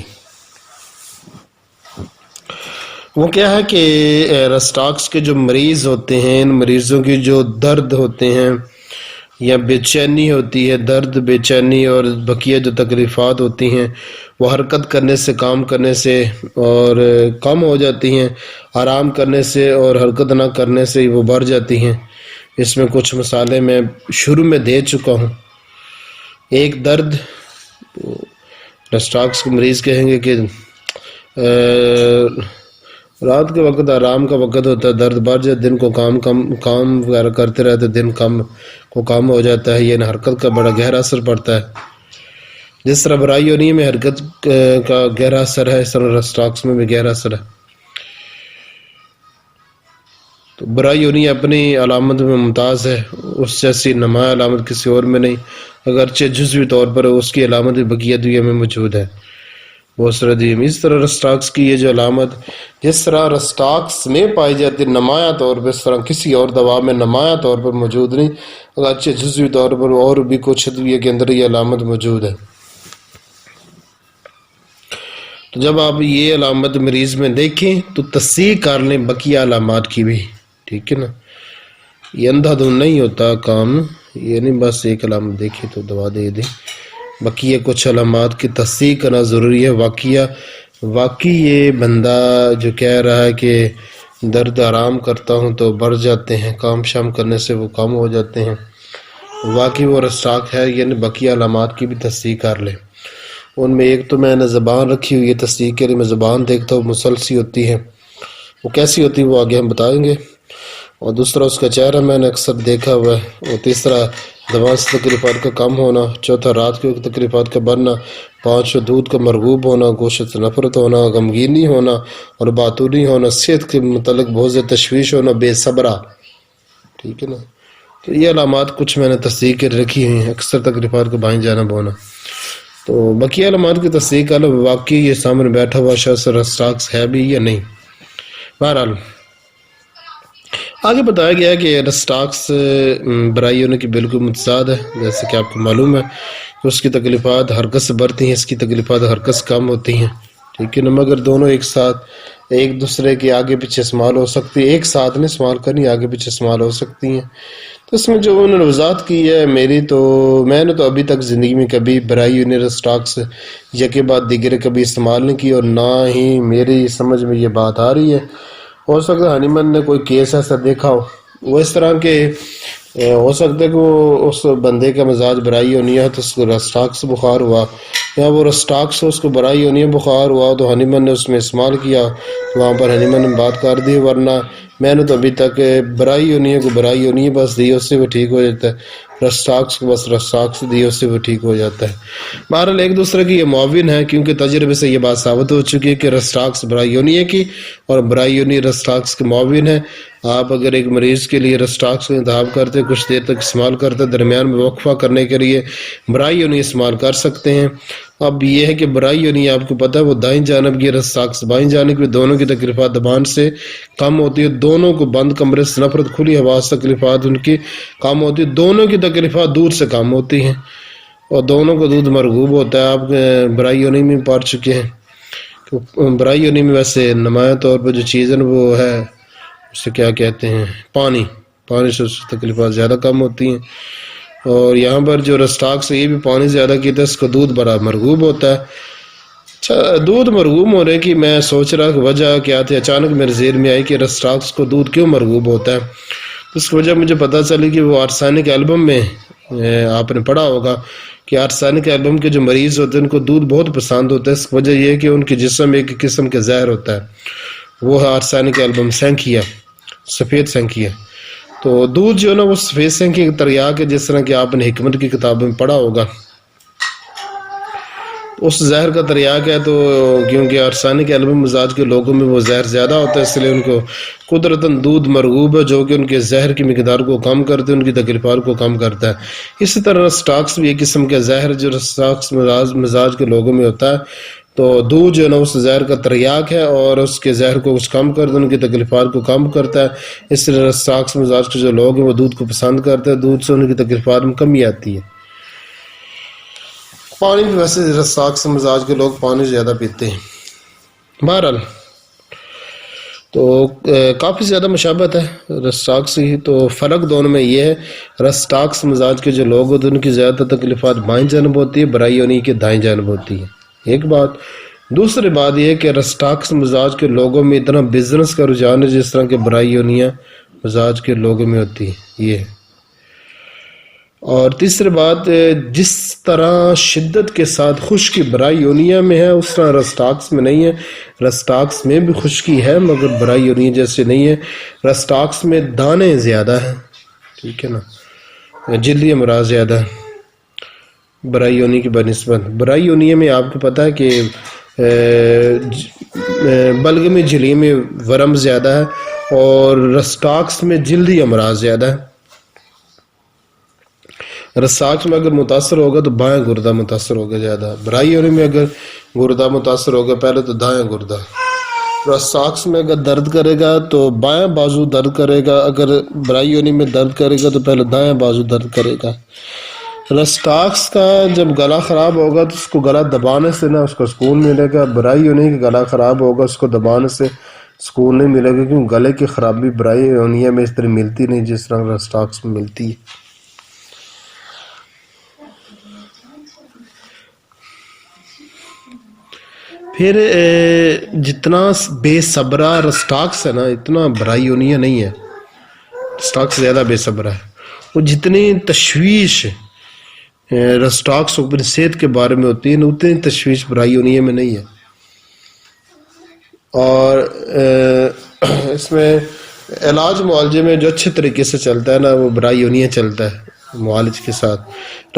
وہ کیا ہے کہ رسٹاکس کے جو مریض ہوتے ہیں، ان مریضوں کی جو درد ہوتے ہیں یا بے چینی ہوتی ہے، درد، بے چینی اور بقیہ جو تکلیفات ہوتی ہیں وہ حرکت کرنے سے، کام کرنے سے اور کم ہو جاتی ہیں، آرام کرنے سے اور حرکت نہ کرنے سے وہ بڑھ جاتی ہیں۔ اس میں کچھ مثالیں میں شروع میں دے چکا ہوں۔ ایک درد، رسٹاکس کے مریض کہیں گے کہ رات کے وقت آرام کا وقت ہوتا ہے، درد بڑھ جائے، دن کو کام وغیرہ کرتے رہتے، دن کم ہو جاتا ہے، یہ حرکت کا بڑا گہرا اثر پڑتا ہے۔ جس طرح برائیونی میں حرکت کا گہرا اثر ہے، اس طرح رسٹاکس میں بھی گہرا اثر ہے۔ تو برائیونی اپنی علامت میں ممتاز ہے، اس جیسی نمایاں علامت کسی اور میں نہیں، اگرچہ جزوی طور پر اس کی علامت بقیہ ادویہ میں موجود ہے، بہت سارے ادویہ میں۔ اس طرح رسٹاکس کی یہ جو علامت جس طرح رسٹاکس میں پائی جاتی ہے نمایاں طور پر، اس طرح کسی اور دوا میں نمایاں طور پر موجود نہیں، اگرچہ جزوی طور پر اور بھی کچھ ادویہ کے اندر یہ علامت موجود ہے۔ تو جب آپ یہ علامت مریض میں دیکھیں تو تصحیح کر لیں بقیہ علامات کی بھی، ٹھیک ہے نا۔ یہ اندھا دھند نہیں ہوتا کام، یہ نہیں بس ایک علامت دیکھی تو دوا دے دیں، بقیہ کچھ علامات کی تصحیح کرنا ضروری ہے۔ واقعی یہ بندہ جو کہہ رہا ہے کہ درد آرام کرتا ہوں تو بڑھ جاتے ہیں، کام شام کرنے سے وہ کم ہو جاتے ہیں، واقعی وہ رسٹاک ہے، یعنی بقیہ علامات کی بھی تصحیح کر لیں۔ ان میں ایک تو میں نے زبان رکھی ہوئی ہے تصحیح کے لیے، میں زبان دیکھتا ہوں مسلسی ہوتی ہے، وہ کیسی ہوتی ہے وہ آگے ہم بتائیں گے، اور دوسرا اس کا چہرہ میں نے اکثر دیکھا ہوا ہے، اور تیسرا دوا سے تکلیفات کا کم ہونا، چوتھا رات کے وقت تکلیفات کا بڑھنا، پانچواں دودھ کا مرغوب ہونا، گوشت سے نفرت ہونا، غمگینی ہونا اور باتونی ہونا، صحت کے متعلق بہت زیادہ تشویش ہونا، بے صبرا، ٹھیک ہے نا۔ تو یہ علامات کچھ میں نے تصحیح کر رکھی ہوئی ہیں، اکثر تکلیفات کا بائیں جانا بونا۔ تو بقیہ علامات کی تصحیح کر لو، واقعی یہ سامنے بیٹھا ہوا شخص رسٹاکس ہے بھی یا نہیں۔ بہرحال آگے بتایا گیا کہ رسٹاکس برائی ہونے کی بالکل متضاد ہے، جیسے کہ آپ کو معلوم ہے کہ اس کی تکلیفات حرکت سے بڑھتی ہیں، اس کی تکلیفات حرکت سے کم ہوتی ہیں، ٹھیک ہے نا۔ مگر دونوں ایک ساتھ ایک دوسرے کے آگے پیچھے استعمال ہو سکتی ہے، ایک ساتھ نہیں استعمال کرنی، آگے پیچھے استعمال ہو سکتی ہیں۔ تو اس میں جو انہوں نے وضاحت کی ہے، میں نے تو ابھی تک زندگی میں کبھی برائی یونی رسٹاکس یکے بعد دیگر کبھی استعمال نہیں کی، اور نہ ہی میری سمجھ میں یہ بات آ رہی ہے۔ ہو سکتا ہے ہنیمن نے کوئی کیس ایسا دیکھا ہو، وہ اس طرح کے ہو سکتا ہے کہ وہ اس بندے کا مزاج برائی ہونی ہے تو اس کو رسٹاکس بخار ہوا، یا وہ رسٹاکس اس کو برائی ہونی ہے بخار ہوا تو ہنیمن نے اس میں استعمال کیا، وہاں پر ہنیمن نے بات کر دی، ورنہ میں نے تو ابھی تک برائی ہونی ہے کو برائی ہونی ہے بس دی، اس سے وہ ٹھیک ہو جاتا ہے، رسٹاکس کو بس رسٹاکس دی، اس سے وہ ٹھیک ہو جاتا ہے۔ بہرحال ایک دوسرے کی یہ معاون ہے، کیونکہ تجربے سے یہ بات ثابت ہو چکی ہے کہ رسٹاکس برائی ہونی ہے کی اور برائی ہونی رسٹاکس کے معاون ہے۔ آپ اگر ایک مریض کے لیے رسٹاکس کا انتخاب کرتے، کچھ دیر تک استعمال کرتے، درمیان میں وقفہ کرنے کے لیے برائی ہونی استعمال کر سکتے ہیں۔ اب یہ ہے کہ برائی ہونی آپ کو پتہ ہے وہ دائیں جانب کی، رسٹاکس بائیں جانب کی، دونوں کی تکلیفات دبان سے کم ہوتی ہے، دونوں کو بند کمرے سے نفرت، کھلی ہوا سے تکلیفات ان کی کم ہوتی ہے، دونوں کی تکلیفات دودھ سے کم ہوتی ہیں، اور دونوں کو دودھ مرغوب ہوتا ہے۔ آپ برائی ہونی میں پڑھ چکے ہیں، تو برائی ہونی میں ویسے نمایاں طور پر جو چیز ہے وہ ہے اسے کیا کہتے ہیں، پانی سے تکلیفات زیادہ کم ہوتی ہیں، اور یہاں پر جو رسٹاکس ہے یہ بھی پانی زیادہ کیتا ہے، اس کا دودھ بڑا مرغوب ہوتا ہے۔ اچھا، دودھ مرغوب ہونے کی میں سوچ رہا کہ وجہ کیا تھی، اچانک میرے ذہن میں آئی کہ رسٹاکس کو دودھ کیوں مرغوب ہوتا ہے۔ اس وجہ مجھے پتہ چلی کہ وہ آرسینک ایلبم میں آپ نے پڑھا ہوگا کہ آرسینک ایلبم کے جو مریض ہوتے ہیں ان کو دودھ بہت پسند ہوتا ہے، اس وجہ یہ ہے کہ ان کے جسم ایک قسم کے زہر ہوتا ہے، وہ ہے آرسینک ایلبم، سینکیا، سفید سینکیا۔ تو دودھ جو ہے نا وہ سفید سینکیا کی تریاک ہے، جس طرح کہ آپ نے حکمت کی کتابوں میں پڑھا ہوگا۔ اس زہر کا تریاق ہے، تو کیونکہ عرصانی کے عالمی مزاج کے لوگوں میں وہ زہر زیادہ ہوتا ہے، اس لیے ان کو قدرتاً دودھ مرغوب ہے جو کہ ان کے زہر کی مقدار کو کم کرتے ہیں، ان کی تکلیفات کو کم کرتا ہے۔ اسی طرح رسٹاکس بھی ایک قسم کا زہر جو رسٹاکس مزاج کے لوگوں میں ہوتا ہے، تو دودھ جو ہے نا اس زہر کا تریاق ہے اور اس کے زہر کو کچھ کم کرتا ہے، ان کی تکلیفات کو کم کرتا ہے۔ اس لیے رسٹاکس مزاج کے جو لوگ ہیں وہ دودھ کو پسند کرتے ہیں، دودھ سے ان کی تکلیفات میں کمی آتی ہے۔ پانی بھی ویسے رسٹاکس مزاج کے لوگ پانی زیادہ پیتے ہیں۔ بہرحال تو کافی زیادہ مشابہت ہے رسٹاکس کی، تو فرق دونوں میں یہ ہے رسٹاکس مزاج کے جو لوگ ہوتے ہیں ان کی زیادہ تکلیفات بائیں جانب ہوتی ہے، برائی انہی کی دائیں جانب ہوتی ہے، ایک بات۔ دوسری بات یہ ہے کہ رسٹاکس مزاج کے لوگوں میں اتنا بزنس کا رجحان ہے جس طرح کے برائی یونیاں مزاج کے لوگوں میں ہوتی ہے، یہ ہے۔ اور تیسری بات، جس طرح شدت کے ساتھ خشکی برائی یونیا میں ہے اس طرح رسٹاکس میں نہیں ہے۔ رسٹاکس میں بھی خشکی ہے مگر برائی یونیا جیسے نہیں ہے۔ رسٹاکس میں دانے زیادہ ہیں، ٹھیک ہے نا، جلدی امراض زیادہ ہے برائی یونی کی بنسبت۔ برائی یونیا میں آپ کو پتہ ہے کہ بلغمی جھلی میں ورم زیادہ ہے اور رسٹاکس میں جلدی امراض زیادہ ہے۔ رسٹاکس میں اگر متاثر ہوگا تو بائیں گردہ متاثر ہوگا زیادہ، برائی یونی میں اگر گردہ متاثر ہوگا پہلے تو دائیں گردہ۔ رسٹاکس میں اگر درد کرے گا تو بائیں بازو درد کرے گا، اگر برائی یونی میں درد کرے گا تو پہلے دائیں بازو درد کرے گا۔ رسٹاکس کا جب گلا خراب ہوگا تو اس کو گلا دبانے سے نہ اس کو سکون ملے گا، برائی یونی کا گلا خراب ہوگا اس کو دبانے سے سکون نہیں ملے گا، کیونکہ گلے کی خرابی برائی یونیا میں اس طرح ملتی نہیں جس طرح رسٹاکس میں ملتی ہے۔ پھر جتنا بے صبرہ رسٹاکس ہے نا اتنا برائی یونیا نہیں ہے، رسٹاکس زیادہ بے صبرہ ہے۔ وہ جتنی تشویش رسٹاکس اپنی صحت کے بارے میں ہوتی ہے اتنی تشویش برائی یونیا میں نہیں ہے۔ اور اس میں علاج معالجے میں جو اچھے طریقے سے چلتا ہے نا وہ برائی یونیا چلتا ہے معالج کے ساتھ۔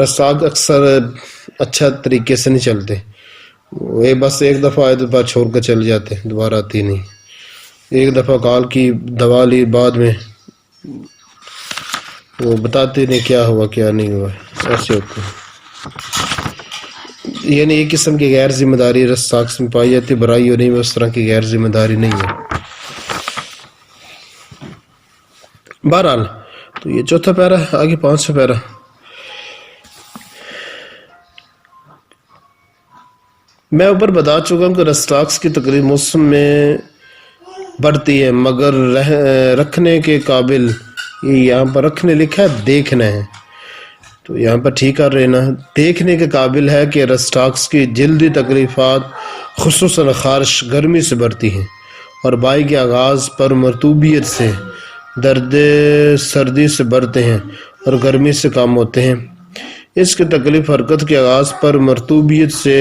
رسٹاکس اکثر اچھا طریقے سے نہیں چلتے، وہ بس ایک دفعہ آئے تو بعد چھوڑ کر چل جاتے، دوبارہ آتی نہیں۔ ایک دفعہ کال کی دوا لی، بعد میں وہ بتاتے نہیں کیا ہوا کیا نہیں ہوا، ایسے ہوتے ہیں۔ یعنی ایک قسم کی غیر ذمہ داری رسٹاکس میں پائی جاتی ہے، برائی یونی میں اس طرح کی غیر ذمہ داری نہیں ہے۔ بہرحال تو یہ چوتھا پیرا ہے، آگے 5واں پیرا۔ میں اوپر بتا چکا ہوں کہ رسٹاکس کی تکلیف موسم میں بڑھتی ہے مگر رکھنے کے قابل، یہ یہاں پر رکھنے لکھا ہے دیکھنا ہے تو یہاں پر ٹھیک کر رہے نا، دیکھنے کے قابل ہے کہ رسٹاکس کی جلدی تکلیفات خصوصاً خارش گرمی سے بڑھتی ہیں اور بائی کے آغاز پر مرطوبیت سے درد سردی سے بڑھتے ہیں اور گرمی سے کم ہوتے ہیں۔ اس کی تکلیف حرکت کے آغاز پر مرطوبیت سے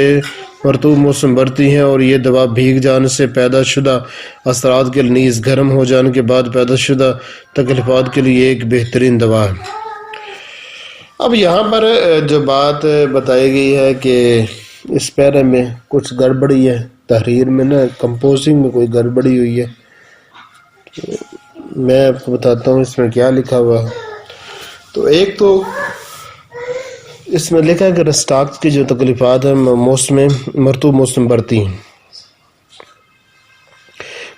مرطوب موسم بڑھتی ہیں اور یہ دوا بھیگ جانے سے پیدا شدہ اثرات کے نیز گرم ہو جانے کے بعد پیدا شدہ تکلیفات کے لیے ایک بہترین دوا ہے۔ اب یہاں پر جو بات بتائی گئی ہے کہ اس پیرے میں کچھ گڑبڑی ہے، تحریر میں نا کمپوزنگ میں کوئی گڑبڑی ہوئی ہے، میں آپ کو بتاتا ہوں اس میں کیا لکھا ہوا ہے۔ تو ایک تو اس میں لکھا ہے کہ رسٹاکس کی جو تکلیفات ہیں موسم مرطوب موسم بڑھتی ہیں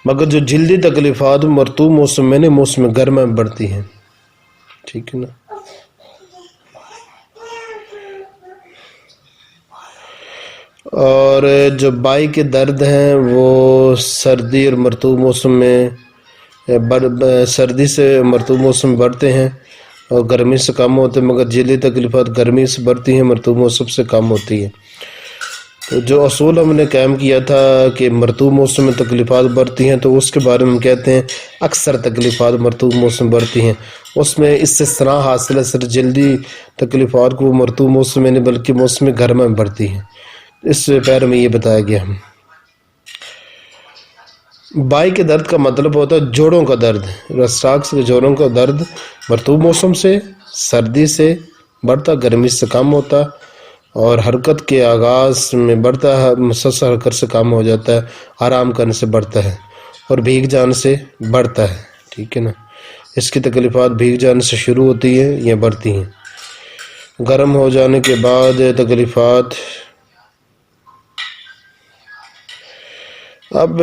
مگر جو جلدی تکلیفات مرطوب موسم میں نہیں موسم گرما میں بڑھتی ہیں، ٹھیک ہے نا۔ اور جو بائی کے درد ہیں وہ سردی اور مرطوب موسم میں سردی سے مرطوب موسم بڑھتے ہیں اور گرمی سے کم ہوتے ہیں مگر جلدی تکلیفات گرمی سے بڑھتی ہیں مرطوب موسم سے کم ہوتی ہیں۔ تو جو اصول ہم نے قائم کیا تھا کہ مرطوب موسم میں تکلیفات بڑھتی ہیں تو اس کے بارے میں ہم کہتے ہیں اکثر تکلیفات مرطوب موسم بڑھتی ہیں، اس میں استثناء حاصل ہے، صرف جلدی تکلیفات کو مرطوب موسم میں نہیں بلکہ موسم گرما میں بڑھتی ہیں۔ اس پیر میں یہ بتایا گیا ہے۔ بائی کے درد کا مطلب ہوتا ہے جوڑوں کا درد، رسٹاکس کے جوڑوں کا درد مرطوب موسم سے سردی سے بڑھتا، گرمی سے کم ہوتا اور حرکت کے آغاز میں بڑھتا ہے، مسلسل حرکت سے کام ہو جاتا ہے، آرام کرنے سے بڑھتا ہے، اور بھیگ جانے سے بڑھتا ہے، ٹھیک ہے نا۔ اس کی تکلیفات بھیگ جانے سے شروع ہوتی ہیں یا بڑھتی ہیں۔ گرم ہو جانے کے بعد تکلیفات، اب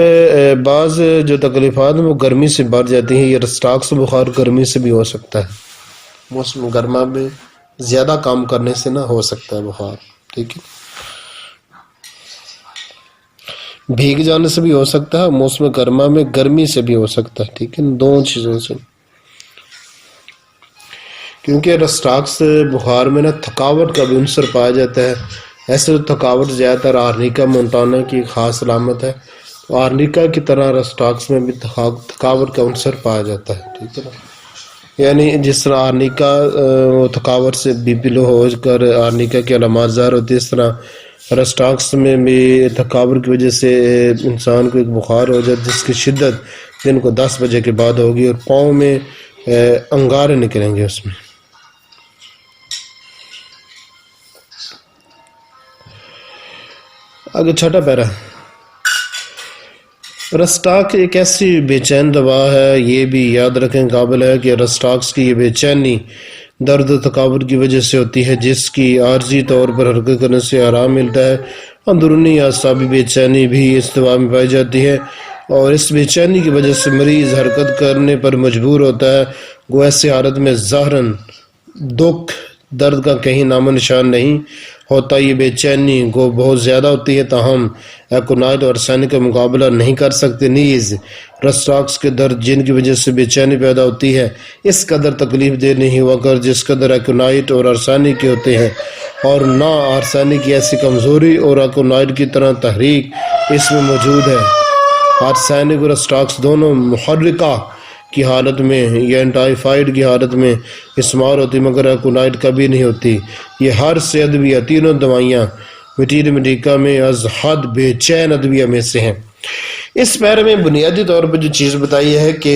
بعض جو تکلیفات ہیں وہ گرمی سے بڑھ جاتی ہیں۔ یہ رسٹاکس بخار گرمی سے بھی ہو سکتا ہے، موسم گرما میں زیادہ کام کرنے سے نہ ہو سکتا ہے بخار، ٹھیک ہے۔ بھیگ جانے سے بھی ہو سکتا ہے، موسم گرما میں گرمی سے بھی ہو سکتا ہے، ٹھیک ہے، دونوں چیزوں سے۔ کیونکہ رسٹاکس بخار میں نا تھکاوٹ کا بھی عنصر پایا جاتا ہے۔ ایسے تو تھکاوٹ زیادہ تر آرنیکا مونٹانا کی خاص علامت ہے، آرنیکا کی طرح رسٹاکس میں بھی تھکاوٹ کا عنصر پایا جاتا ہے، ٹھیک ہے نا۔ یعنی جس طرح آرنیکا تھکاوٹ سے بی پی لو ہو کر آرنیکا کی علامات ظاہر ہوتی ہے، اس طرح رسٹاکس میں بھی تھکاوٹ کی وجہ سے انسان کو ایک بخار ہو جاتا ہے جس کی شدت دن کو 10 بجے کے بعد ہوگی، اور پاؤں میں انگارے نکلیں گے اس میں۔ آگے چھٹا پیرا، رسٹاک ایک ایسی بے چین دوا ہے، یہ بھی یاد رکھنے قابل ہے کہ رسٹاکس کی یہ بے چینی درد و تھکاوٹ کی وجہ سے ہوتی ہے، جس کی عارضی طور پر حرکت کرنے سے آرام ملتا ہے۔ اندرونی اعصابی بے چینی بھی اس دوا میں پائی جاتی ہے، اور اس بے چینی کی وجہ سے مریض حرکت کرنے پر مجبور ہوتا ہے۔ گو ایسی حالت میں ظاہراً دکھ درد کا کہیں نام و نشان نہیں ہوتا۔ یہ بے چینی گو بہت زیادہ ہوتی ہے، تاہم ایکونائٹ اور ارسینک کا مقابلہ نہیں کر سکتے۔ نیز رسٹاکس کے درد جن کی وجہ سے بے چینی پیدا ہوتی ہے اس قدر تکلیف دہ نہیں ہوا کر جس قدر ایکونائٹ اور ارسینک کے ہوتے ہیں، اور نہ ارسینک کی ایسی کمزوری اور ایکونائٹ کی طرح تحریک اس میں موجود ہے۔ ارسینک اور رسٹاکس دونوں محرکہ کی حالت میں یا اینٹائیفائڈ کی حالت میں استعمال ہوتی، مگر ایکونائٹ کبھی نہیں ہوتی۔ یہ ہر سے ادویہ تینوں دوائیاں میٹیریا میڈیکا میں از حد بے چین ادویہ میں سے ہیں۔ اس پیرے میں بنیادی طور پر جو چیز بتائی ہے کہ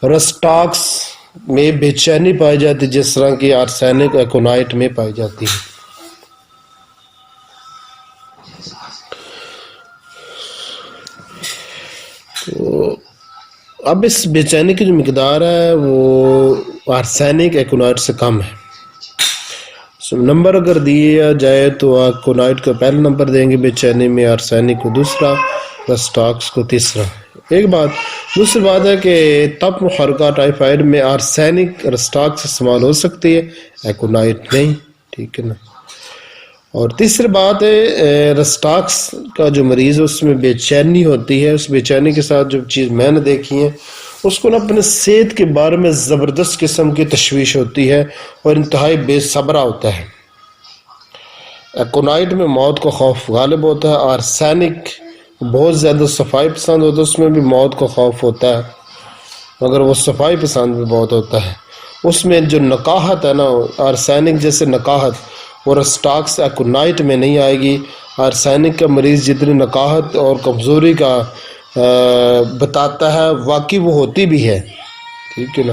رسٹاکس میں بے چینی پائی جاتی جس طرح کی ارسینک ایکونائٹ میں پائی جاتی ہے۔ تو اب اس بے چینی کی جو مقدار ہے وہ ارسینک ایکونائٹ سے کم ہے۔ نمبر اگر دیا جائے تو ایکونائٹ کو پہلا نمبر دیں گے بے چینی میں، ارسینک کو دوسرا، رسٹاکس کو تیسرا۔ ایک بات دوسری بات ہے کہ تپ محرکہ ٹائیفائڈ میں ارسینک رسٹاکس استعمال ہو سکتی ہے، ایکونائٹ نہیں، ٹھیک ہے نا۔ اور تیسری بات ہے رسٹاکس کا جو مریض ہے اس میں بے چینی ہوتی ہے، اس بے چینی کے ساتھ جو چیز میں نے دیکھی ہے اس کو نا اپنے صحت کے بارے میں زبردست قسم کی تشویش ہوتی ہے اور انتہائی بے صبرا ہوتا ہے۔ ایکونائٹ میں موت کا خوف غالب ہوتا ہے، ارسینک بہت زیادہ صفائی پسند ہوتا ہے، اس میں بھی موت کا خوف ہوتا ہے مگر وہ صفائی پسند بھی بہت ہوتا ہے۔ اس میں جو نکاحت ہے نا، ارسینک جیسے نکاحت اور رسٹاکس ایکونائٹ میں نہیں آئے گی۔ ارسینک کا مریض جتنی نکاحت اور کمزوری کا بتاتا ہے واقعی وہ ہوتی بھی ہے، ٹھیک ہے نا۔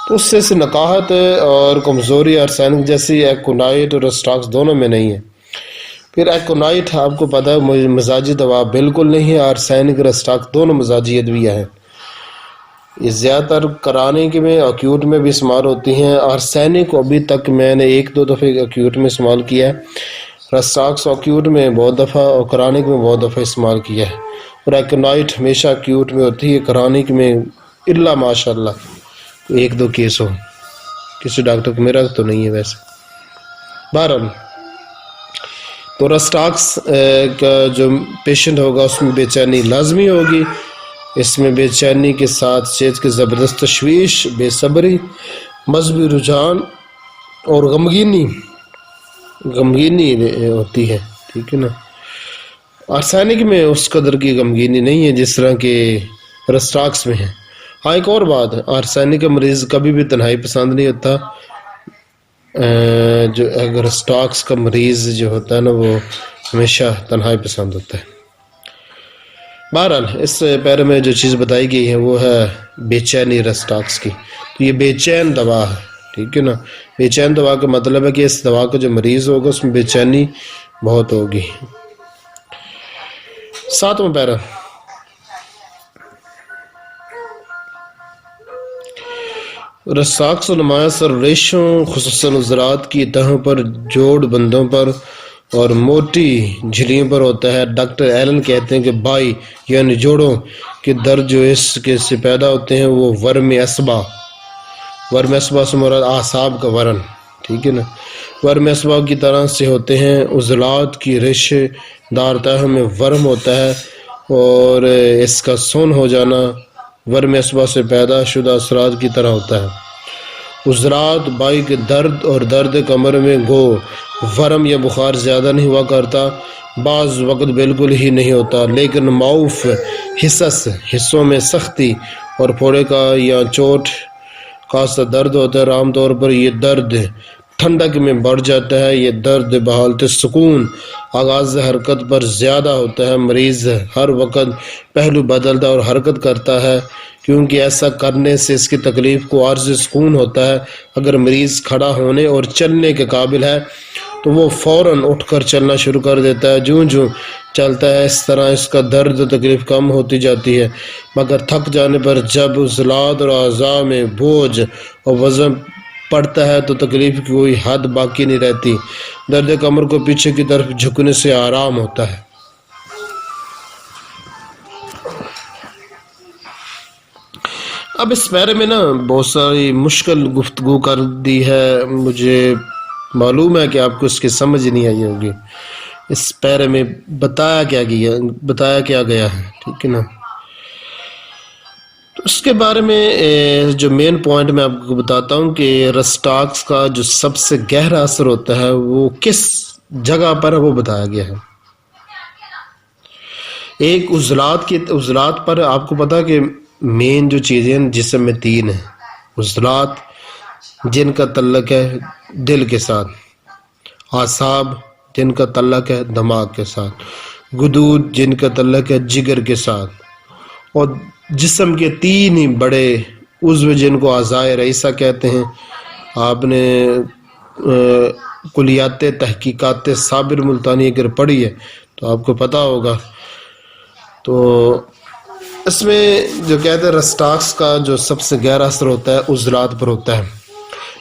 تو اس سے نکاحت اور کمزوری ارسینک جیسی ایکونائٹ اور رسٹاکس دونوں میں نہیں ہے۔ پھر ایکونائٹ آپ کو پتہ ہے مزاجی دوا بالکل نہیں ہے، ارسینک رسٹاکس دونوں مزاجی ادویہ ہیں۔ یہ زیادہ تر کرانک میں ایکیوٹ میں بھی استعمال ہوتی ہیں۔ ارسینک کو ابھی تک میں نے 1-2 دفعہ ایکیوٹ میں استعمال کیا ہے، رسٹاکس ایکیوٹ میں بہت دفعہ اور کرانک میں بہت دفعہ استعمال کیا ہے، اور ایکونائٹ ہمیشہ ایکیوٹ میں ہوتی ہے، کرانک میں الا ماشاء اللہ 1-2 کیس ہو، کسی ڈاکٹر کو، میرا تو نہیں ہے ویسے۔ بہرحال تو رسٹاکس کا جو پیشنٹ ہوگا اس میں بے چینی لازمی ہوگی، اس میں بے چینی کے ساتھ صحت کی زبردست تشویش، بے صبری، مذہبی رجحان اور غمگینی ہوتی ہے، ٹھیک ہے نا۔ ارسینک میں اس قدر کی غمگینی نہیں ہے جس طرح کے رسٹاکس میں ہے۔ ہاں ایک اور بات ہے، ارسینک کا مریض کبھی بھی تنہائی پسند نہیں ہوتا، جو اگر رسٹاکس کا مریض جو ہوتا ہے نا وہ ہمیشہ تنہائی پسند ہوتا ہے۔ بہرحال اس پیرے میں جو چیز بتائی گئی ہے وہ ہے بے چینی رسٹاکس کی، تو یہ بے چین دوا ہے، ٹھیک ہے نا. بے چین دوا کا مطلب ہے کہ اس دوا کا جو مریض ہوگا اس میں بے چینی بہت ہوگی. 7واں پیرا. رساخ و نمایاں سر ریشوں خصوصاً عضلات کی تہوں پر، جوڑ بندوں پر اور موٹی جھلیوں پر ہوتا ہے. ڈاکٹر ایلن کہتے ہیں کہ بائی یعنی جوڑوں کے درد جو اس کے سے پیدا ہوتے ہیں وہ ورم اسبا سے مراد اعصاب کا ورم، ٹھیک ہے نا، ورم اسبا کی طرح سے ہوتے ہیں. عضلات کی ریشے دار تہوں میں ورم ہوتا ہے اور اس کا سون ہو جانا ورم اسبا سے پیدا شدہ اثرات کی طرح ہوتا ہے. عضلات بائی کے درد اور درد کمر میں گو ورم یا بخار زیادہ نہیں ہوا کرتا، بعض وقت بالکل ہی نہیں ہوتا، لیکن معوف حصوں میں سختی اور پھوڑے کا یا چوٹ کا سا درد ہوتا ہے. عام طور پر یہ درد ٹھنڈک میں بڑھ جاتا ہے. یہ درد بحالت سکون آغاز حرکت پر زیادہ ہوتا ہے. مریض ہر وقت پہلو بدلتا اور حرکت کرتا ہے کیونکہ ایسا کرنے سے اس کی تکلیف کو عارضی سکون ہوتا ہے. اگر مریض کھڑا ہونے اور چلنے کے قابل ہے تو وہ فوراً اٹھ کر چلنا شروع کر دیتا ہے. جوں جوں چلتا ہے اس طرح اس کا درد و تکلیف کم ہوتی جاتی ہے، مگر تھک جانے پر جب عضلات اور اعضاء میں بوجھ اور وزن پڑتا ہے تو تکلیف کی کوئی حد باقی نہیں رہتی. درد کمر کو پیچھے کی طرف جھکنے سے آرام ہوتا ہے. اب اس پیرے میں نا بہت ساری مشکل گفتگو کر دی ہے، مجھے معلوم ہے کہ آپ کو اس کی سمجھ نہیں آئی ہوگی. اس پیرے میں بتایا کیا گیا ہے، ٹھیک ہے نا. تو اس کے بارے میں جو مین پوائنٹ میں آپ کو بتاتا ہوں کہ رسٹاکس کا جو سب سے گہرا اثر ہوتا ہے وہ کس جگہ پر ہے وہ بتایا گیا ہے. ایک عضلات پر آپ کو پتا کہ مین جو چیزیں جسم میں 3 ہیں. عضلات جن کا تعلق ہے دل کے ساتھ، اعصاب جن کا تعلق ہے دماغ کے ساتھ، غدود جن کا تعلق ہے جگر کے ساتھ، اور جسم کے 3 ہی بڑے عضو جن کو اعضائے رئیسہ کہتے ہیں. آپ نے کلیات تحقیقات صابر ملتانی اگر پڑھی ہے تو آپ کو پتا ہوگا. تو اس میں جو کہتے ہیں رسٹاکس کا جو سب سے گہرا اثر ہوتا ہے عضلات پر ہوتا ہے.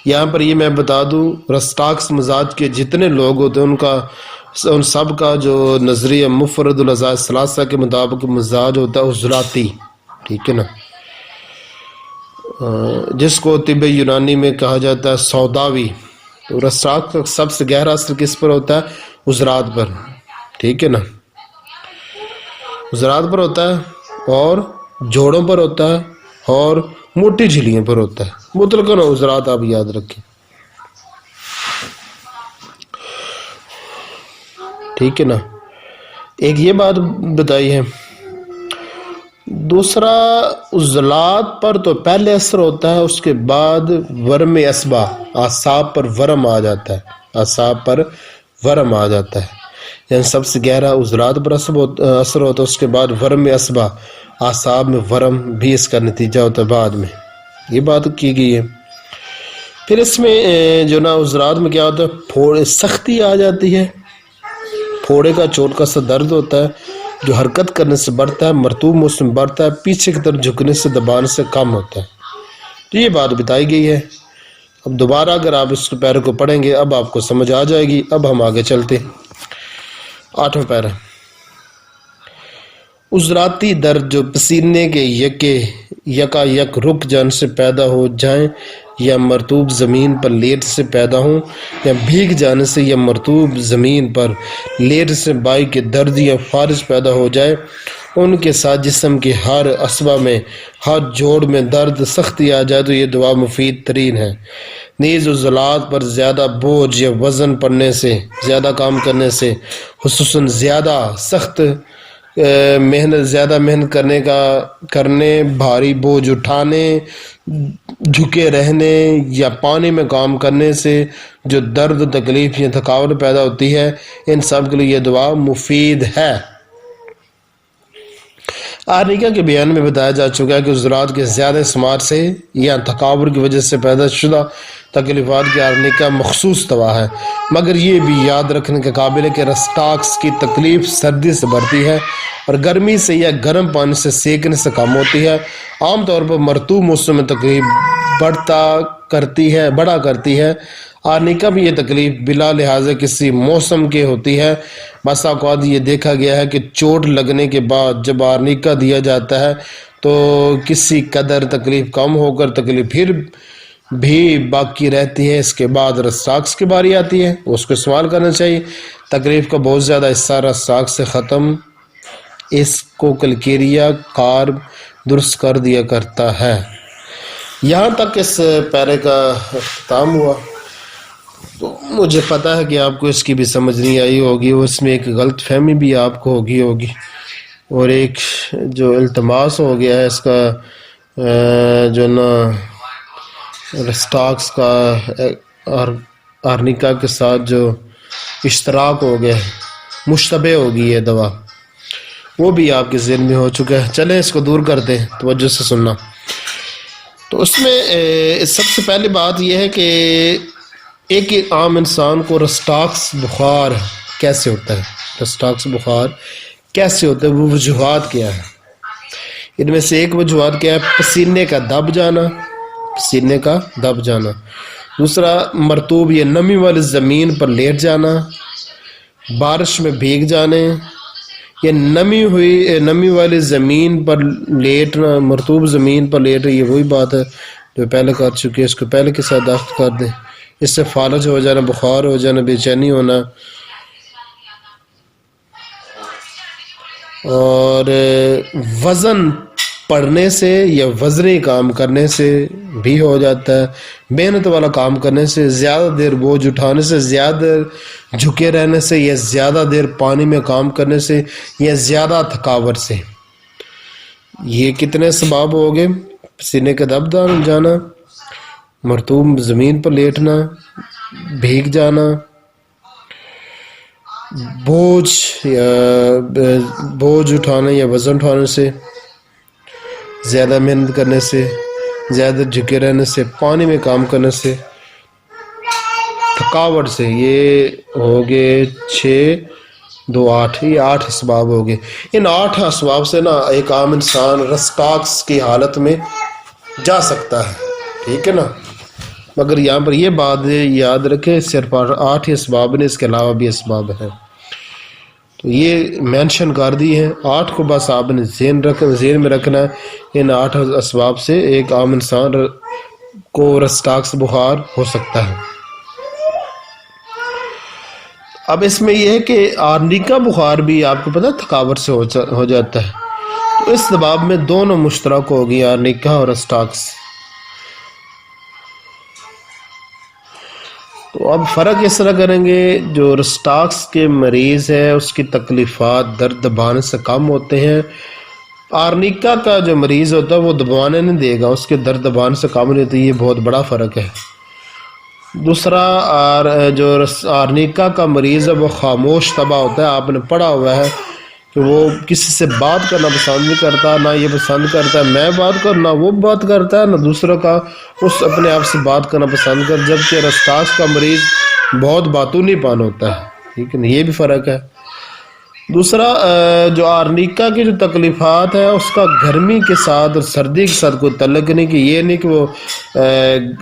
یہاں پر یہ میں بتا دوں رسٹاکس مزاج کے جتنے لوگ ہوتے ہیں ان سب کا جو نظریہ مفرد الاعضاء الثلاثہ کے مطابق مزاج ہوتا ہے عضلاتی، ٹھیک ہے نا، جس کو طب یونانی میں کہا جاتا ہے سوداوی. تو رسٹاکس کا سب سے گہرا اثر کس پر ہوتا ہے؟ عضلات پر، ٹھیک ہے نا، عضلات پر ہوتا ہے اور جوڑوں پر ہوتا ہے اور موٹی جھلیوں پر ہوتا ہے. مطلقاً عضلات آپ یاد رکھیں، ٹھیک ہے نا. ایک یہ بات بتائی ہے. دوسرا عضلات پر تو پہلے اثر ہوتا ہے، اس کے بعد ورم اسبا اعصاب پر ورم آ جاتا ہے. یعنی سب سے گہرا عضلات پر اثر ہوتا ہے، اس کے بعد ورم اسبا اعصاب میں ورم بھی اس کا نتیجہ ہوتا ہے بعد میں. یہ بات کی گئی ہے. پھر اس میں جو نا عضلات میں کیا ہوتا ہے، سختی آ جاتی ہے، پھوڑے کا چوٹ کا سا درد ہوتا ہے جو حرکت کرنے سے بڑھتا ہے، مرطوب موسم بڑھتا ہے، پیچھے کی طرف جھکنے سے دبانے سے کم ہوتا ہے. تو یہ بات بتائی گئی ہے. اب دوبارہ اگر آپ اس پیرے کو پڑھیں گے اب آپ کو سمجھ آ جائے گی. اب ہم آگے چلتے ہیں. 8واں پیرا. عضلاتی درد جو پسینے کے یکا یک رک جانے سے پیدا ہو جائیں یا مرطوب زمین پر لیٹ سے پیدا ہوں یا بھیگ جانے سے یا مرطوب زمین پر لیٹ سے بائی کے درد یا فارش پیدا ہو جائے، ان کے ساتھ جسم کے ہر عصبہ میں ہر جوڑ میں درد سختی آ جائے تو یہ دوا مفید ترین ہے. نیز عضلات پر زیادہ بوجھ یا وزن پڑنے سے، زیادہ کام کرنے سے، خصوصاً زیادہ محنت کرنے، بھاری بوجھ اٹھانے، جھکے رہنے یا پانی میں کام کرنے سے جو درد و تکلیف یا تھکاوٹ پیدا ہوتی ہے، ان سب کے لیے یہ دوا مفید ہے. آرنیکا کے بیان میں بتایا جا چکا ہے کہ عضلات کے زیادہ استعمال سے یا تھکاوٹ کی وجہ سے پیدا شدہ تکلیفات کی آرنیکا مخصوص دوا ہے، مگر یہ بھی یاد رکھنے کے قابل ہے کہ رسٹاکس کی تکلیف سردی سے بڑھتی ہے اور گرمی سے یا گرم پانی سے سیکنے سے کم ہوتی ہے۔ عام طور پر مرطوب موسم میں تکلیف بڑا کرتی ہے۔ آرنیکا بھی یہ تکلیف بلا لحاظ کسی موسم کے ہوتی ہے۔ بس اوقات یہ دیکھا گیا ہے کہ چوٹ لگنے کے بعد جب آرنیکا دیا جاتا ہے تو کسی قدر تکلیف کم ہو کر تکلیف پھر بھی باقی رہتی ہے۔ اس کے بعد رسٹاکس کی باری آتی ہے، اس کو استعمال کرنا چاہیے۔ تکلیف کا بہت زیادہ حصہ رسٹاکس سے ختم اس کو کلکیریا کارب درست کر دیا کرتا ہے۔ یہاں تک اس پیرے کا اختتام ہوا۔ تو مجھے پتہ ہے کہ آپ کو اس کی بھی سمجھ نہیں آئی ہوگی، اس میں ایک غلط فہمی بھی آپ کو ہوگی اور ایک جو التماس ہو گیا ہے اس کا جو نا رسٹاکس کا اور آرنیکا کے ساتھ جو اشتراک ہو گیا، مشتبہ ہو گئی ہے دوا، وہ بھی آپ کے ذہن میں ہو چکا ہے۔ چلیں اس کو دور کرتے ہیں، توجہ سے سننا۔ تو اس میں سب سے پہلی بات یہ ہے کہ ایک عام انسان کو رسٹاکس بخار کیسے ہوتا ہے، رسٹاکس بخار کیسے ہوتا ہے، وہ وجوہات کیا ہے؟ ان میں سے ایک وجوہات کیا ہے؟ پسینے کا دب جانا، دوسرا مرطوب یا نمی والی زمین پر لیٹ جانا، بارش میں بھیگ جانے یا نمی والی زمین پر لیٹنا، مرطوب زمین پر لیٹ، یہ وہی بات ہے جو پہلے کر چکے ہیں، اس کو پہلے کے ساتھ داخل کر دیں۔ اس سے فالج ہو جانا، بخار ہو جانا، بے چینی ہونا، اور وزن پڑھنے سے یا وزنی کام کرنے سے بھی ہو جاتا ہے، محنت والا کام کرنے سے، زیادہ دیر بوجھ اٹھانے سے، زیادہ جھکے رہنے سے، یا زیادہ دیر پانی میں کام کرنے سے، یا زیادہ تھکاوٹ سے۔ یہ کتنے اسباب ہو گئے؟ پسینے کا دب جانا، مرطوب زمین پر لیٹنا، بھیگ جانا، بوجھ اٹھانا یا وزن اٹھانے سے، زیادہ محنت کرنے سے، زیادہ جھکے رہنے سے، پانی میں کام کرنے سے، تھکاوٹ سے۔ یہ ہو گئے 6، 2، 8، یہ 8 اسباب ہو گئے۔ ان 8 اسباب سے نا ایک عام انسان رسٹاکس کی حالت میں جا سکتا ہے، ٹھیک ہے نا؟ مگر یہاں پر یہ بات یاد رکھیں، صرف 8 ہی اسباب نے، اس کے علاوہ بھی اسباب ہیں، تو یہ مینشن کر دی ہے۔ 8 کو بس آپ نے ذہن میں رکھنا ہے۔ ان 8 اسباب سے ایک عام انسان کو رسٹاکس بخار ہو سکتا ہے۔ اب اس میں یہ ہے کہ آرنیکا بخار بھی آپ کو پتہ تھکاوٹ سے ہو جاتا ہے، تو اس اسباب میں دونوں مشترک ہوگی، آرنیکا اور رسٹاکس۔ تو اب فرق اس طرح کریں گے، جو رسٹاکس کے مریض ہے اس کی تکلیفات درد دبانے سے کم ہوتے ہیں، آرنیکا کا جو مریض ہوتا ہے وہ دبانے نہیں دے گا، اس کے درد دبانے سے کم نہیں ہوتی، یہ بہت بڑا فرق ہے۔ دوسرا جو آرنیکا کا مریض ہے وہ خاموش طبع ہوتا ہے، آپ نے پڑھا ہوا ہے کہ وہ کسی سے بات کرنا پسند نہیں کرتا، نہ یہ پسند کرتا ہے میں بات کروں، نہ وہ بات کرتا ہے، نہ دوسروں کا اس اپنے آپ سے بات کرنا پسند کر، جبکہ رسٹاکس کا مریض بہت باتونی پان ہوتا ہے، ٹھیک ہے، یہ بھی فرق ہے۔ دوسرا جو آرنیکا کی جو تکلیفات ہے اس کا گرمی کے ساتھ اور سردی کے ساتھ کوئی تعلق نہیں، کہ یہ نہیں کہ وہ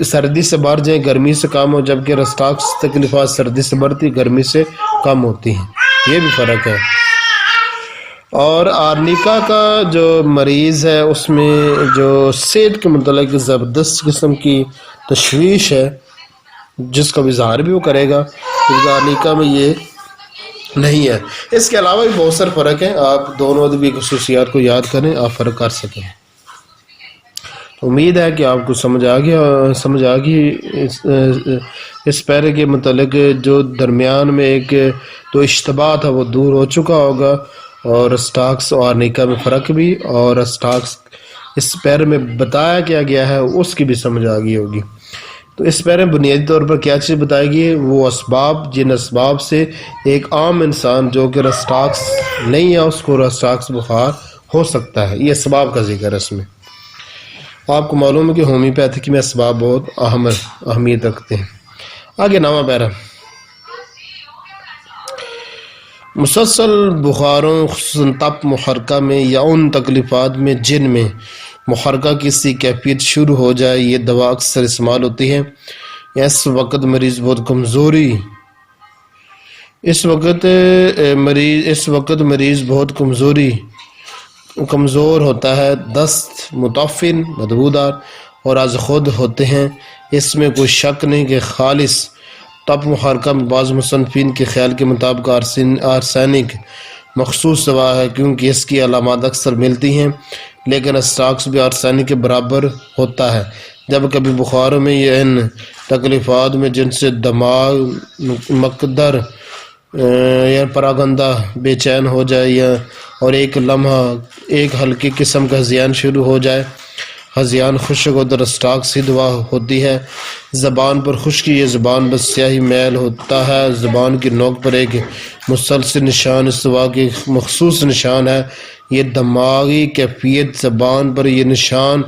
سردی سے بڑھ جائیں گرمی سے کم ہو، جبکہ رسٹاکس تکلیفات سردی سے بڑھتی گرمی سے کم ہوتی ہیں، یہ بھی فرق ہے۔ اور آرنیکا کا جو مریض ہے اس میں جو صحت کے متعلق زبردست قسم کی تشویش ہے، جس کا اظہار بھی وہ کرے گا، آرنیکا میں یہ نہیں ہے۔ اس کے علاوہ بھی بہت سارے فرق ہیں، آپ دونوں ادبی خصوصیات کو یاد کریں، آپ فرق کر سکیں۔ امید ہے کہ آپ کو سمجھ آ گئی اس پیرے کے متعلق، جو درمیان میں ایک تو اشتباہ تھا وہ دور ہو چکا ہوگا، اور رسٹاکس اور آرنیکا میں فرق بھی، اور رسٹاکس اس پیرے میں بتایا کیا گیا ہے اس کی بھی سمجھ آ گئی ہوگی۔ تو اس پیرے میں بنیادی طور پر کیا چیز بتائی گئی ہے؟ وہ اسباب، جن اسباب سے ایک عام انسان جو کہ رسٹاکس نہیں ہے اس کو رسٹاکس بخار ہو سکتا ہے، یہ اسباب کا ذکر ہے اس میں۔ آپ کو معلوم ہے کہ ہومیوپیتھک میں اسباب بہت اہمیت رکھتے ہیں۔ آگے نواں پیرا، مسلسل بخاروں خصوصاً تپ محرکہ میں یا ان تکلیفات میں جن میں محرکہ کسی کیفیت شروع ہو جائے، یہ دوا اکثر استعمال ہوتی ہے۔ اس وقت مریض بہت کمزور ہوتا ہے، دست متعفن بدبودار اور از خود ہوتے ہیں۔ اس میں کوئی شک نہیں کہ خالص تپ محرکہ میں بعض مصنفین کے خیال کے مطابق آرسینک مخصوص دوا ہے، کیونکہ اس کی علامات اکثر ملتی ہیں، لیکن اسٹاکس بھی آرسینک کے برابر ہوتا ہے۔ جب کبھی بخاروں میں یا ان تکلیفات میں جن سے دماغ مقدر یا پراگندہ بے چین ہو جائے اور ایک لمحہ ایک ہلکی قسم کا ہذیان شروع ہو جائے، ہذیان خشک اور اسٹاکس ہی دوا ہوتی ہے۔ زبان پر خشکی، یہ زبان بس سیاہی میل ہوتا ہے، زبان کی نوک پر ایک مسلسل نشان اس دوا کی مخصوص نشان ہے۔ یہ دماغی کیفیت، زبان پر یہ نشان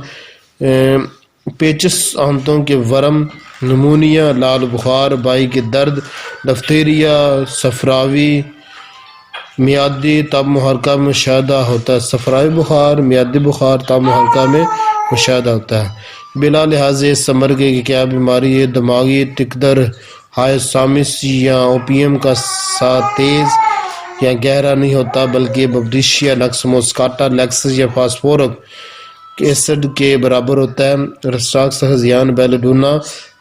پیچس، آنتوں کے ورم، نمونیا، لال بخار، بائی کے درد، ڈفتیریا، صفراوی میادی تب محرکہ میں مشاہدہ ہوتا ہے۔ صفراوی بخار، میادی بخار تب محرکہ میں مشاہدہ ہوتا ہے۔ بلا لحاظ اس سمرگے کی کیا بیماری ہے، دماغی تقدر ہائسامس یا اوپیم کا ساتھ تیز یا گہرا نہیں ہوتا، بلکہ بپٹیشیا نقص موسکاٹا لیکسس یا فاسفورک ایسڈ کے برابر ہوتا ہے۔ رسٹاکس ہذیان بیلیڈونا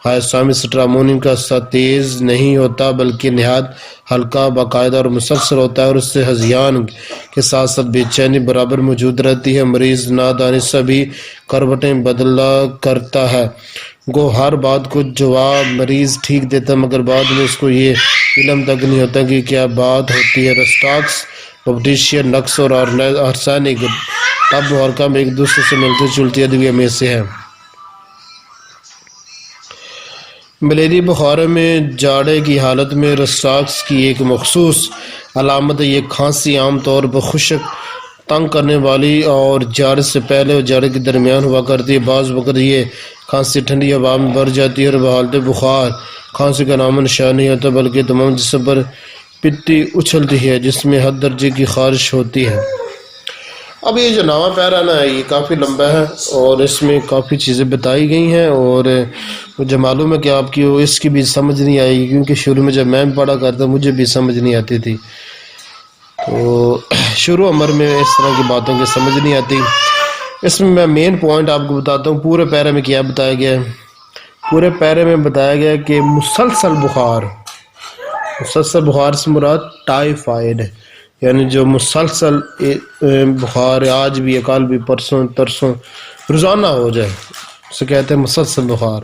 ہائسامس ٹرامونیم کا ساتھ تیز نہیں ہوتا، بلکہ نہایت ہلکا، باقاعدہ اور مسلسل ہوتا ہے، اور اس سے ہذیان کے ساتھ ساتھ بے چینی برابر موجود رہتی ہے۔ مریض نادانی سے بھی کروٹیں بدلا کرتا ہے، گو ہر بات کو جواب مریض ٹھیک دیتا، مگر بعد میں اس کو یہ علم تک نہیں ہوتا کہ کیا بات ہوتی ہے۔ رسٹاکس، بپٹیشیا نقص اور آرسینک تب محرکہ میں ایک دوسرے سے ملتی جلتی ادویہ میں سے ہے۔ ملیریا بخاروں میں جاڑے کی حالت میں رسٹاکس کی ایک مخصوص علامت ہے، یہ کھانسی عام طور پر خشک، تنگ کرنے والی اور جاڑے سے پہلے اور جاڑے کے درمیان ہوا کرتی ہے۔ بعض وقت یہ کھانسی ٹھنڈی ہوا میں بڑھ جاتی ہے اور بحالت بخار کھانسی کا نام و نشان نہیں ہوتا، بلکہ تمام جسم پر پٹی اچھلتی ہے جس میں حد درجے کی خارش ہوتی ہے۔ اب یہ جو نواں پیرا نا یہ کافی لمبا ہے اور اس میں کافی چیزیں بتائی گئی ہیں، اور مجھے معلوم ہے کہ آپ کی اس کی بھی سمجھ نہیں آئے گی، کیونکہ شروع میں جب میں پڑھا کرتا مجھے بھی سمجھ نہیں آتی تھی، تو شروع عمر میں اس طرح کی باتوں کی سمجھ نہیں آتی۔ اس میں میں مین پوائنٹ آپ کو بتاتا ہوں۔ پورے پیرے میں کیا بتایا گیا ہے؟ پورے پیرے میں بتایا گیا کہ مسلسل بخار سے مراد ٹائیفائڈ، یعنی جو مسلسل بخار آج بھی کل بھی پرسوں ترسوں روزانہ ہو جائے، اسے کہتے ہیں مسلسل بخار۔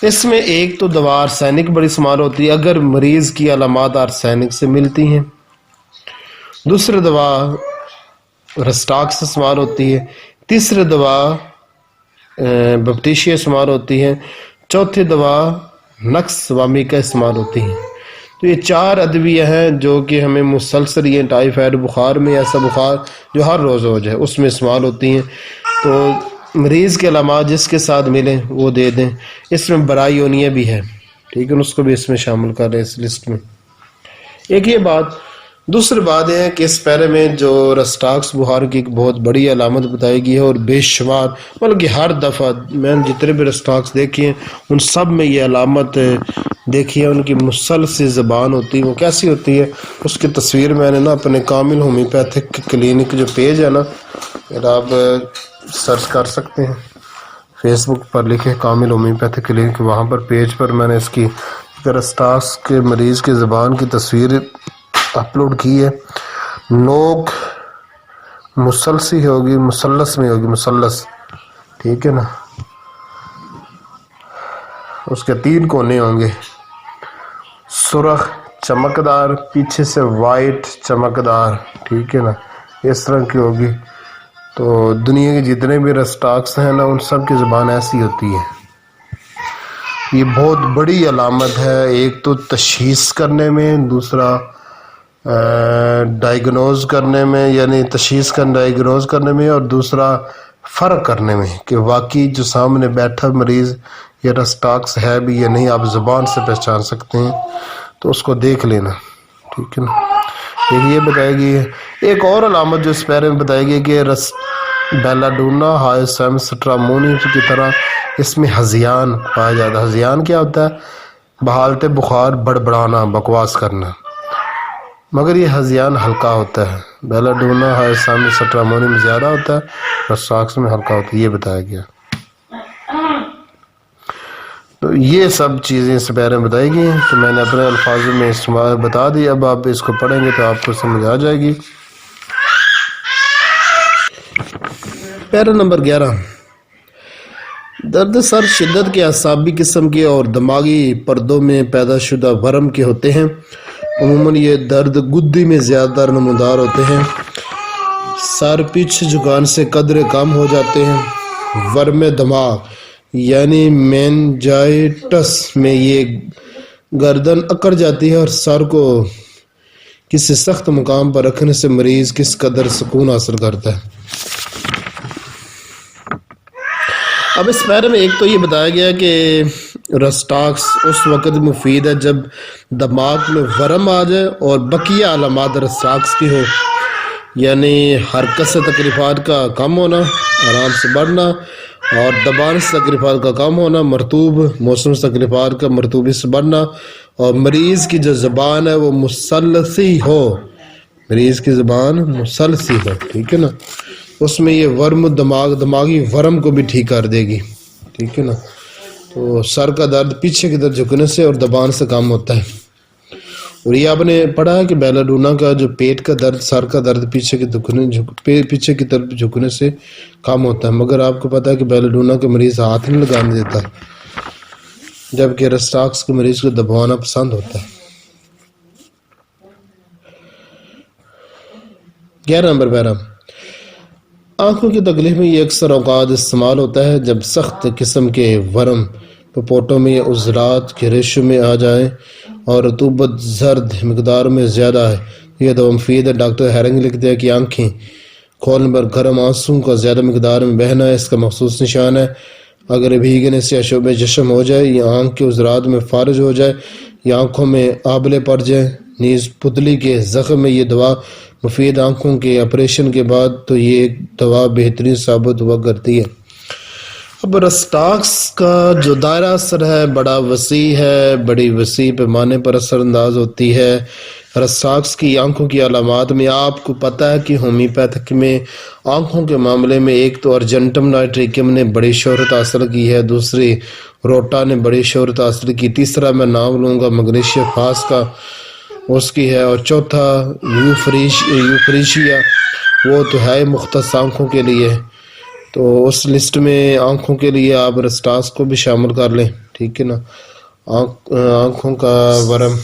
اس میں ایک تو دوا آرسینک بڑی استعمال ہوتی ہے اگر مریض کی علامات آرسینک سے ملتی ہیں، دوسری دوا رسٹاکس استعمال ہوتی ہے، تیسری دوا بپٹیشیا استعمال ہوتی ہے، چوتھی دوا نقص وامی کا استعمال ہوتی ہے۔ تو یہ چار ادویہ ہیں جو کہ ہمیں مسلسل یہ ٹائیفائڈ بخار میں ایسا بخار جو ہر روز ہو جائے اس میں استعمال ہوتی ہیں، تو مریض کے علامات جس کے ساتھ ملیں وہ دے دیں۔ اس میں برائیونیا بھی ہے، ٹھیک ہے، اس کو بھی اس میں شامل کر رہے ہیں اس لسٹ میں۔ ایک یہ بات، دوسری بات یہ ہے کہ اس پیرے میں جو رسٹاکس بخار کی ایک بہت بڑی علامت بتائی گئی ہے، اور بے شمار بلکہ ہر دفعہ میں نے جتنے بھی رسٹاکس دیکھے ہیں ان سب میں یہ علامت دیکھی ہے، ان کی مسلسل زبان ہوتی ہے۔ وہ کیسی ہوتی ہے اس کی تصویر میں نے نا اپنے کامل ہومیوپیتھک کلینک جو پیج ہے نا، آپ سرچ کر سکتے ہیں، فیس بک پر لکھے کامل ہومیوپیتھک کلینک، وہاں پر پیج پر میں نے اس کی رسٹاکس کے مریض کی زبان کی تصویر اپلوڈ کی ہے۔ نوک مسلسی ہوگی، مثلث میں ہوگی، مثلث، ٹھیک ہے نا، اس کے 3 کونے ہوں گے، سرخ چمکدار، پیچھے سے وائٹ چمکدار، ٹھیک ہے نا، اس طرح کی ہوگی۔ تو دنیا کے جتنے بھی رسٹاکس ہیں نا ان سب کی زبان ایسی ہوتی ہے۔ یہ بہت بڑی علامت ہے، ایک تو تشخیص کرنے میں، دوسرا ڈائیگنوز کرنے میں، یعنی تشخیص کا ڈائیگنوز کرنے میں، اور دوسرا فرق کرنے میں کہ واقعی جو سامنے بیٹھا مریض یہ رسٹاکس ہے بھی یا نہیں، آپ زبان سے پہچان سکتے ہیں، تو اس کو دیکھ لینا، ٹھیک ہے نا۔ یہ بتائے گی ایک اور علامت جو اس پیرے میں بتائی گئی کہ بیلاڈونا ہائسم سٹرامونی کی طرح اس میں ہذیان پایا جاتا ہے۔ ہذیان کیا ہوتا ہے؟ بحالت بخار، بڑبڑانا، بکواس کرنا، مگر یہ ہذیان ہلکا ہوتا ہے۔ بیلاڈونا ہائسم سٹرامونی میں زیادہ ہوتا ہے، رسٹاکس میں ہلکا ہوتا ہے، یہ بتایا گیا۔ تو یہ سب چیزیں اس پیرے میں بتائی گئی ہیں، تو میں نے اپنے الفاظ میں استعمال بتا دی، اب آپ اس کو پڑھیں گے تو آپ کو سمجھ آ جائے گی۔ پیرا نمبر 11، درد سر شدت کے اعصابی قسم کے اور دماغی پردوں میں پیدا شدہ ورم کے ہوتے ہیں۔ عموماً یہ درد گدی میں زیادہ نمودار ہوتے ہیں۔ سر پیچھے جھکانے سے قدرے کم ہو جاتے ہیں۔ ورم دماغ یعنی مینجائٹس میں یہ گردن اکڑ جاتی ہے اور سر کو کسی سخت مقام پر رکھنے سے مریض کس قدر سکون حاصل کرتا ہے۔ اب اس بارے میں ایک تو یہ بتایا گیا کہ رسٹاکس اس وقت مفید ہے جب دماغ میں ورم آ جائے اور بقیہ علامات رسٹاکس کی ہو، یعنی حرکت سے تکلیفات کا کم ہونا، آرام سے بڑھنا اور دبان سے تکلیفات کا کم ہونا، مرطوب موسم سے تکلیفات کا مرطوبی سے بڑھنا، اور مریض کی جو زبان ہے وہ مسلسی ہو، مریض کی زبان مسلسی ہو، ٹھیک ہے نا۔ اس میں یہ ورم دماغی ورم کو بھی ٹھیک کر دے گی، ٹھیک ہے نا۔ تو سر کا درد پیچھے کی طرف جھکنے سے اور دبان سے کم ہوتا ہے۔ اور یہ آپ نے پڑھا ہے کہ بیلاڈونا کا جو پیٹ کا درد، سر کا درد پیچھے کی طرف جھکنے سے کم ہوتا ہے، مگر آپ کو پتا ہے کہ بیلاڈونا کے مریض ہاتھ نہیں لگانے دیتا، جبکہ رسٹاکس کے مریض کو دبانا پسند ہوتا ہے۔ 11 نمبر پیرا، آنکھوں کی تکلیف میں یہ اکثر اوقات استعمال ہوتا ہے جب سخت قسم کے ورم پپوٹوں میں یا عضلات کے ریشوں میں آ جائیں اور رطوبت زرد مقدار میں زیادہ ہے۔ یہ دوا مفید ہے۔ ڈاکٹر ہیرنگ لکھتے ہیں کہ آنکھیں کھولنے پر گرم آنسوں کا زیادہ مقدار میں بہنا ہے، اس کا مخصوص نشان ہے۔ اگر بھیگنے سے شعبہ چشم ہو جائے یا آنکھ کے عضلات میں فارج ہو جائے یا آنکھوں میں آبلے پڑ جائیں، نیز پتلی کے زخم میں یہ دوا مفید آنکھوں کے آپریشن کے بعد تو یہ دوا بہترین ثابت ہوا کرتی ہے۔ اب رسٹاکس کا جو دائرہ اثر ہے بڑا وسیع ہے، بڑی وسیع پیمانے پر اثر انداز ہوتی ہے۔ رسٹاکس کی آنکھوں کی علامات میں آپ کو پتہ ہے کہ ہومیوپیتھک میں آنکھوں کے معاملے میں ایک تو ارجنٹم نائٹریکم نے بڑی شہرت حاصل کی ہے، دوسری روٹا نے بڑی شہرت حاصل کی، تیسرا میں نام لوں گا مگنیشیا فاس کا، اس کی ہے، اور چوتھا یوفریشیا، وہ تو ہے مختص آنکھوں کے لیے۔ تو اس لسٹ میں آنکھوں کے لیے آپ رسٹاکس کو بھی شامل کر لیں، ٹھیک ہے نا۔ آنکھوں کا ورم،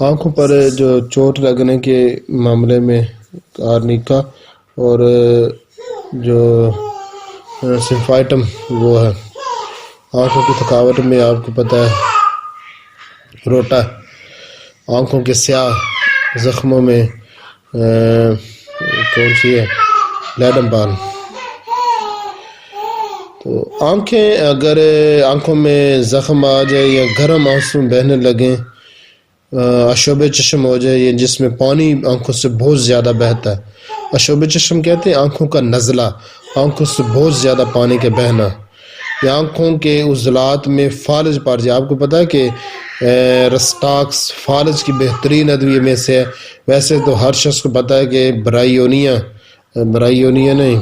آنکھوں پر جو چوٹ لگنے کے معاملے میں آرنیکا اور جو سمفائٹم وہ ہے، آنکھوں کی تھکاوٹ میں آپ کو پتہ ہے روٹا، آنکھوں کے سیاہ زخموں میں کون سی ہے لیڈم بال۔ تو آنکھیں اگر آنکھوں میں زخم آ جائے یا گرم آنسو بہنے لگیں، اشوب چشم ہو جائے یا جس میں پانی آنکھوں سے بہت زیادہ بہتا ہے، اشوب چشم کہتے ہیں آنکھوں کا نزلہ، آنکھوں سے بہت زیادہ پانی کے بہنا، یا آنکھوں کے عضلات میں فالج پڑ جائے۔ آپ کو پتہ ہے کہ رسٹاکس فالج کی بہترین ادویے میں سے ہے۔ ویسے تو ہر شخص کو پتہ ہے کہ برائیونیا نہیں،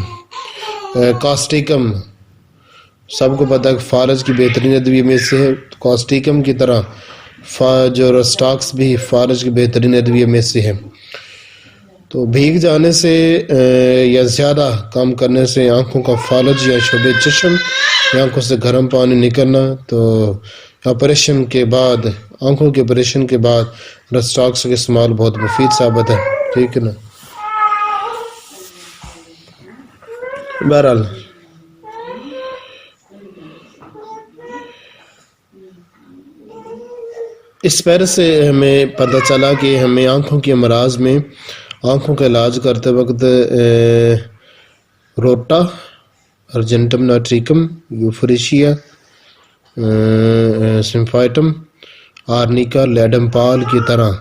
کاسٹیکم، سب کو پتہ ہے کہ فالج کی بہترین ادویے میں سے ہے۔ کاسٹیکم کی طرح جو رسٹاکس بھی فالج کی بہترین ادویے میں سے ہے۔ تو بھیگ جانے سے یا زیادہ کام کرنے سے آنکھوں کا فالج یا شعب چشم یا آنکھوں سے گرم پانی نکلنا، تو آپریشن کے بعد، آنکھوں کے آپریشن کے بعد رسٹاکس کا استعمال بہت مفید ثابت ہے، ٹھیک ہے نا۔ بہرحال اس پیرے سے ہمیں پتہ چلا کہ ہمیں آنکھوں کے امراض میں آنکھوں کا علاج کرتے وقت روٹا ارجنٹم ناٹریکم، یوفریشیا سمفائٹم، آرنیکا، لیڈم پال کی طرح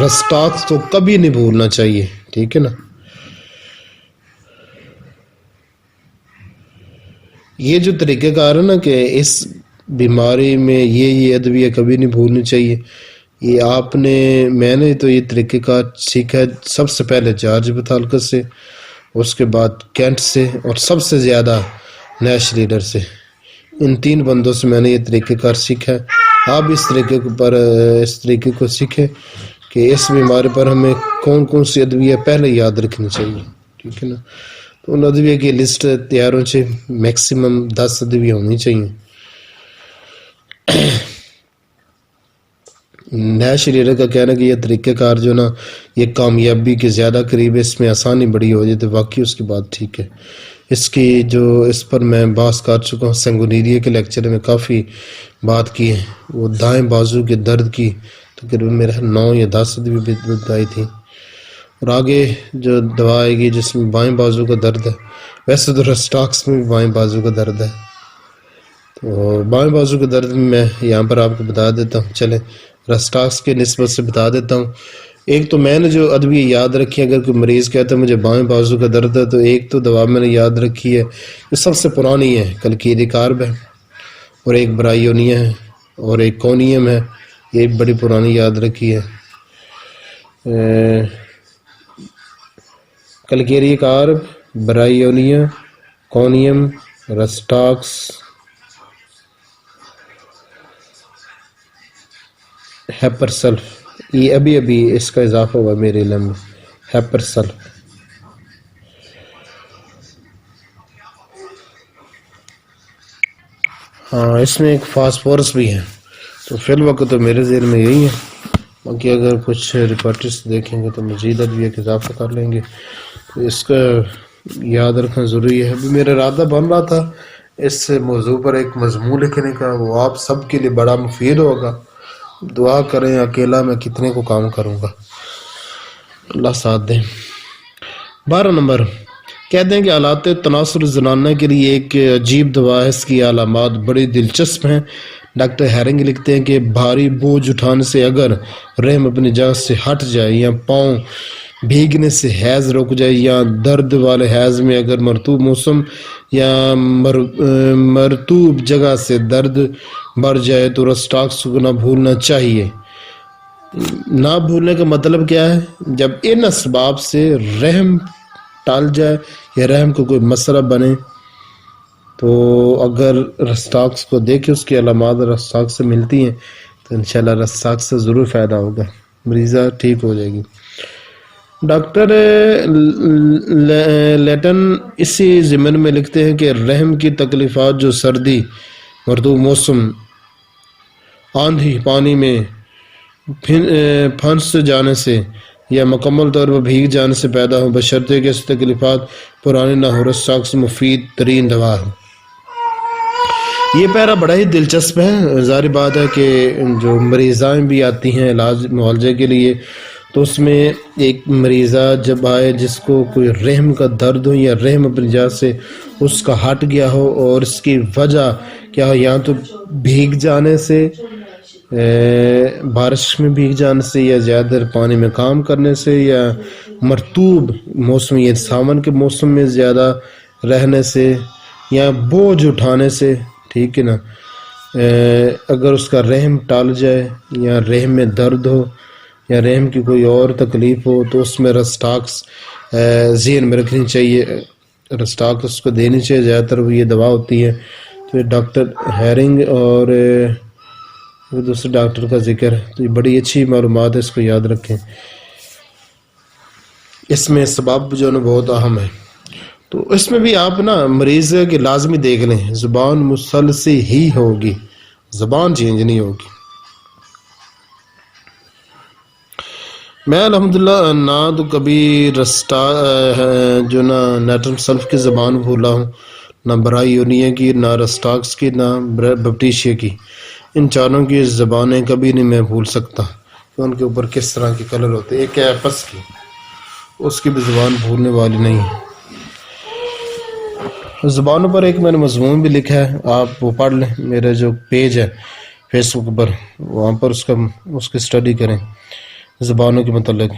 رسٹاکس تو کبھی نہیں بھولنا چاہیے، ٹھیک ہے نا. یہ جو طریقہ کار ہے نا کہ اس بیماری میں یہ ادویہ کبھی نہیں بھولنی چاہیے، یہ آپ نے، میں نے تو یہ طریقہ کار سیکھا ہے سب سے پہلے جارج بطالکس سے، اس کے بعد کینٹ سے، اور سب سے زیادہ نیش ریڈر سے. ان 3 بندوں سے میں نے یہ طریقہ کار سیکھا ہے. آپ اس طریقے کو سیکھیں کہ اس بیماری پر ہمیں کون کون سی ادویہ پہلے یاد رکھنی چاہیے، ٹھیک ہے نا. تو ان ادویہ کی لسٹ تیار ہو چاہیے، میکسیمم 10 ادویہ ہونی چاہیے. نیش ریڈر کا کہنا ہے کہ یہ طریقہ کار جو نا یہ کامیابی کے زیادہ قریب ہے، اس میں آسانی بڑی ہو جائے، تو واقعی اس کی بات ٹھیک ہے. اس پر میں بحث کر چکا ہوں، سنگونیریا کے لیکچر میں کافی بات کی ہے. وہ دائیں بازو کے درد کی تقریباً میرے 9 یا 10 ادویہ بتائی تھی. اور آگے جو دوا آئے گی جس میں بائیں بازو کا درد ہے، ویسے تو رسٹاکس میں بھی بائیں بازو کا درد ہے، تو بائیں بازو کے درد میں یہاں پر آپ کو بتا دیتا ہوں. چلیں رسٹاکس کے نسبت سے بتا دیتا ہوں. ایک تو میں نے جو ادویہ یاد رکھی، اگر کوئی مریض کہتا ہے مجھے بائیں بازو کا درد ہے، تو ایک تو دوا میں نے یاد رکھی ہے جو سب سے پرانی ہے، کلکیری کارب ہے، اور ایک برائیونیا ہے، اور ایک کونیم ہے، یہ بڑی پرانی یاد رکھی ہے. کلکیری کارب، برائیونیا، کونیم، رسٹاکس، ہیپر سلف، یہ ابھی اس کا اضافہ ہوا میرے علم میں، ہیپر سلف. ہاں اس میں ایک فاسفورس بھی ہے. تو فی الوقت تو میرے ذہن میں یہی ہے، باقی اگر کچھ ریپورٹس دیکھیں گے تو مزید ادویہ کا اضافہ کر لیں گے. تو اس کا یاد رکھنا ضروری ہے. ابھی میرا ارادہ بن رہا تھا اس موضوع پر ایک مضمون لکھنے کا، وہ آپ سب کے لیے بڑا مفید ہوگا. دعا کریں، اکیلا میں کتنے کو کام کروں گا، اللہ ساتھ دیں. 12 نمبر کہتے ہیں کہ آلات تناسل زنانہ کے لیے ایک عجیب دوا ہے، اس کی علامات بڑی دلچسپ ہیں. ڈاکٹر ہیرنگ لکھتے ہیں کہ بھاری بوجھ اٹھانے سے اگر رحم اپنی جگہ سے ہٹ جائے، یا پاؤں بھیگنے سے حیض رک جائے، یا درد والے حیض میں اگر مرطوب موسم یا مرطوب جگہ سے درد بڑھ جائے، تو رسٹاکس کو نہ بھولنا چاہیے. نہ بھولنے کا مطلب کیا ہے؟ جب ان اسباب سے رحم ٹال جائے یا رحم کو کوئی مسئلہ بنے، تو اگر رسٹاکس کو دیکھے، اس کی علامات رسٹاکس سے ملتی ہیں، تو انشاءاللہ رسٹاکس سے ضرور فائدہ ہوگا، مریضہ ٹھیک ہو جائے گی. ڈاکٹر لیٹن اسی ضمن میں لکھتے ہیں کہ رحم کی تکلیفات جو سردی، مرطوب موسم، آندھی، پانی میں پھنس جانے سے یا مکمل طور پر بھیگ جانے سے پیدا ہو، بشرطے کہ اس تکلیفات پرانی نہ ہو، رسٹاکس مفید ترین دوا ہے. یہ پیرا بڑا ہی دلچسپ ہے. ظاہر بات ہے کہ جو مریضائیں بھی آتی ہیں علاج معالجے کے لیے، تو اس میں ایک مریضہ جب آئے جس کو کوئی رحم کا درد ہو، یا رحم اپنی جگہ سے اس کا ہٹ گیا ہو، اور اس کی وجہ کیا ہو، یا تو بھیگ جانے سے، بارش میں بھیگ جانے سے، یا زیادہ دیر پانی میں کام کرنے سے، یا مرطوب موسم یا ساون کے موسم میں زیادہ رہنے سے، یا بوجھ اٹھانے سے، ٹھیک ہے نا. اگر اس کا رحم ٹال جائے، یا رحم میں درد ہو، یا رحم کی کوئی اور تکلیف ہو، تو اس میں رسٹاکس ذہن میں رکھنی چاہیے، رسٹاکس کو دینی چاہیے. زیادہ تر وہ یہ دوا ہوتی ہے. تو ڈاکٹر ہیرنگ اور دوسرے ڈاکٹر کا ذکر ہے، تو یہ بڑی اچھی معلومات ہے، اس کو یاد رکھیں. اس میں سبب جو ہے نا بہت اہم ہے. تو اس میں بھی آپ نا مریض کے لازمی دیکھ لیں، زبان مسلسل ہی ہوگی، زبان چینج نہیں ہوگی. میں الحمدللہ نہ تو کبھی جو نا نیٹرم سلف کی زبان بھولا ہوں، نہ برائیونیا کی، نہ رسٹاکس کی، نہ بپٹیشیا کی. ان چاروں کی زبانیں کبھی نہیں میں بھول سکتا کہ ان کے اوپر کس طرح کے کلر ہوتے. ایک ہے ایپس کی، اس کی بھی زبان بھولنے والی نہیں ہے. زبانوں پر ایک میں نے مضمون بھی لکھا ہے، آپ وہ پڑھ لیں، میرے جو پیج ہے فیس بک پر، وہاں پر اس کی اسٹڈی کریں زبانوں کے متعلق،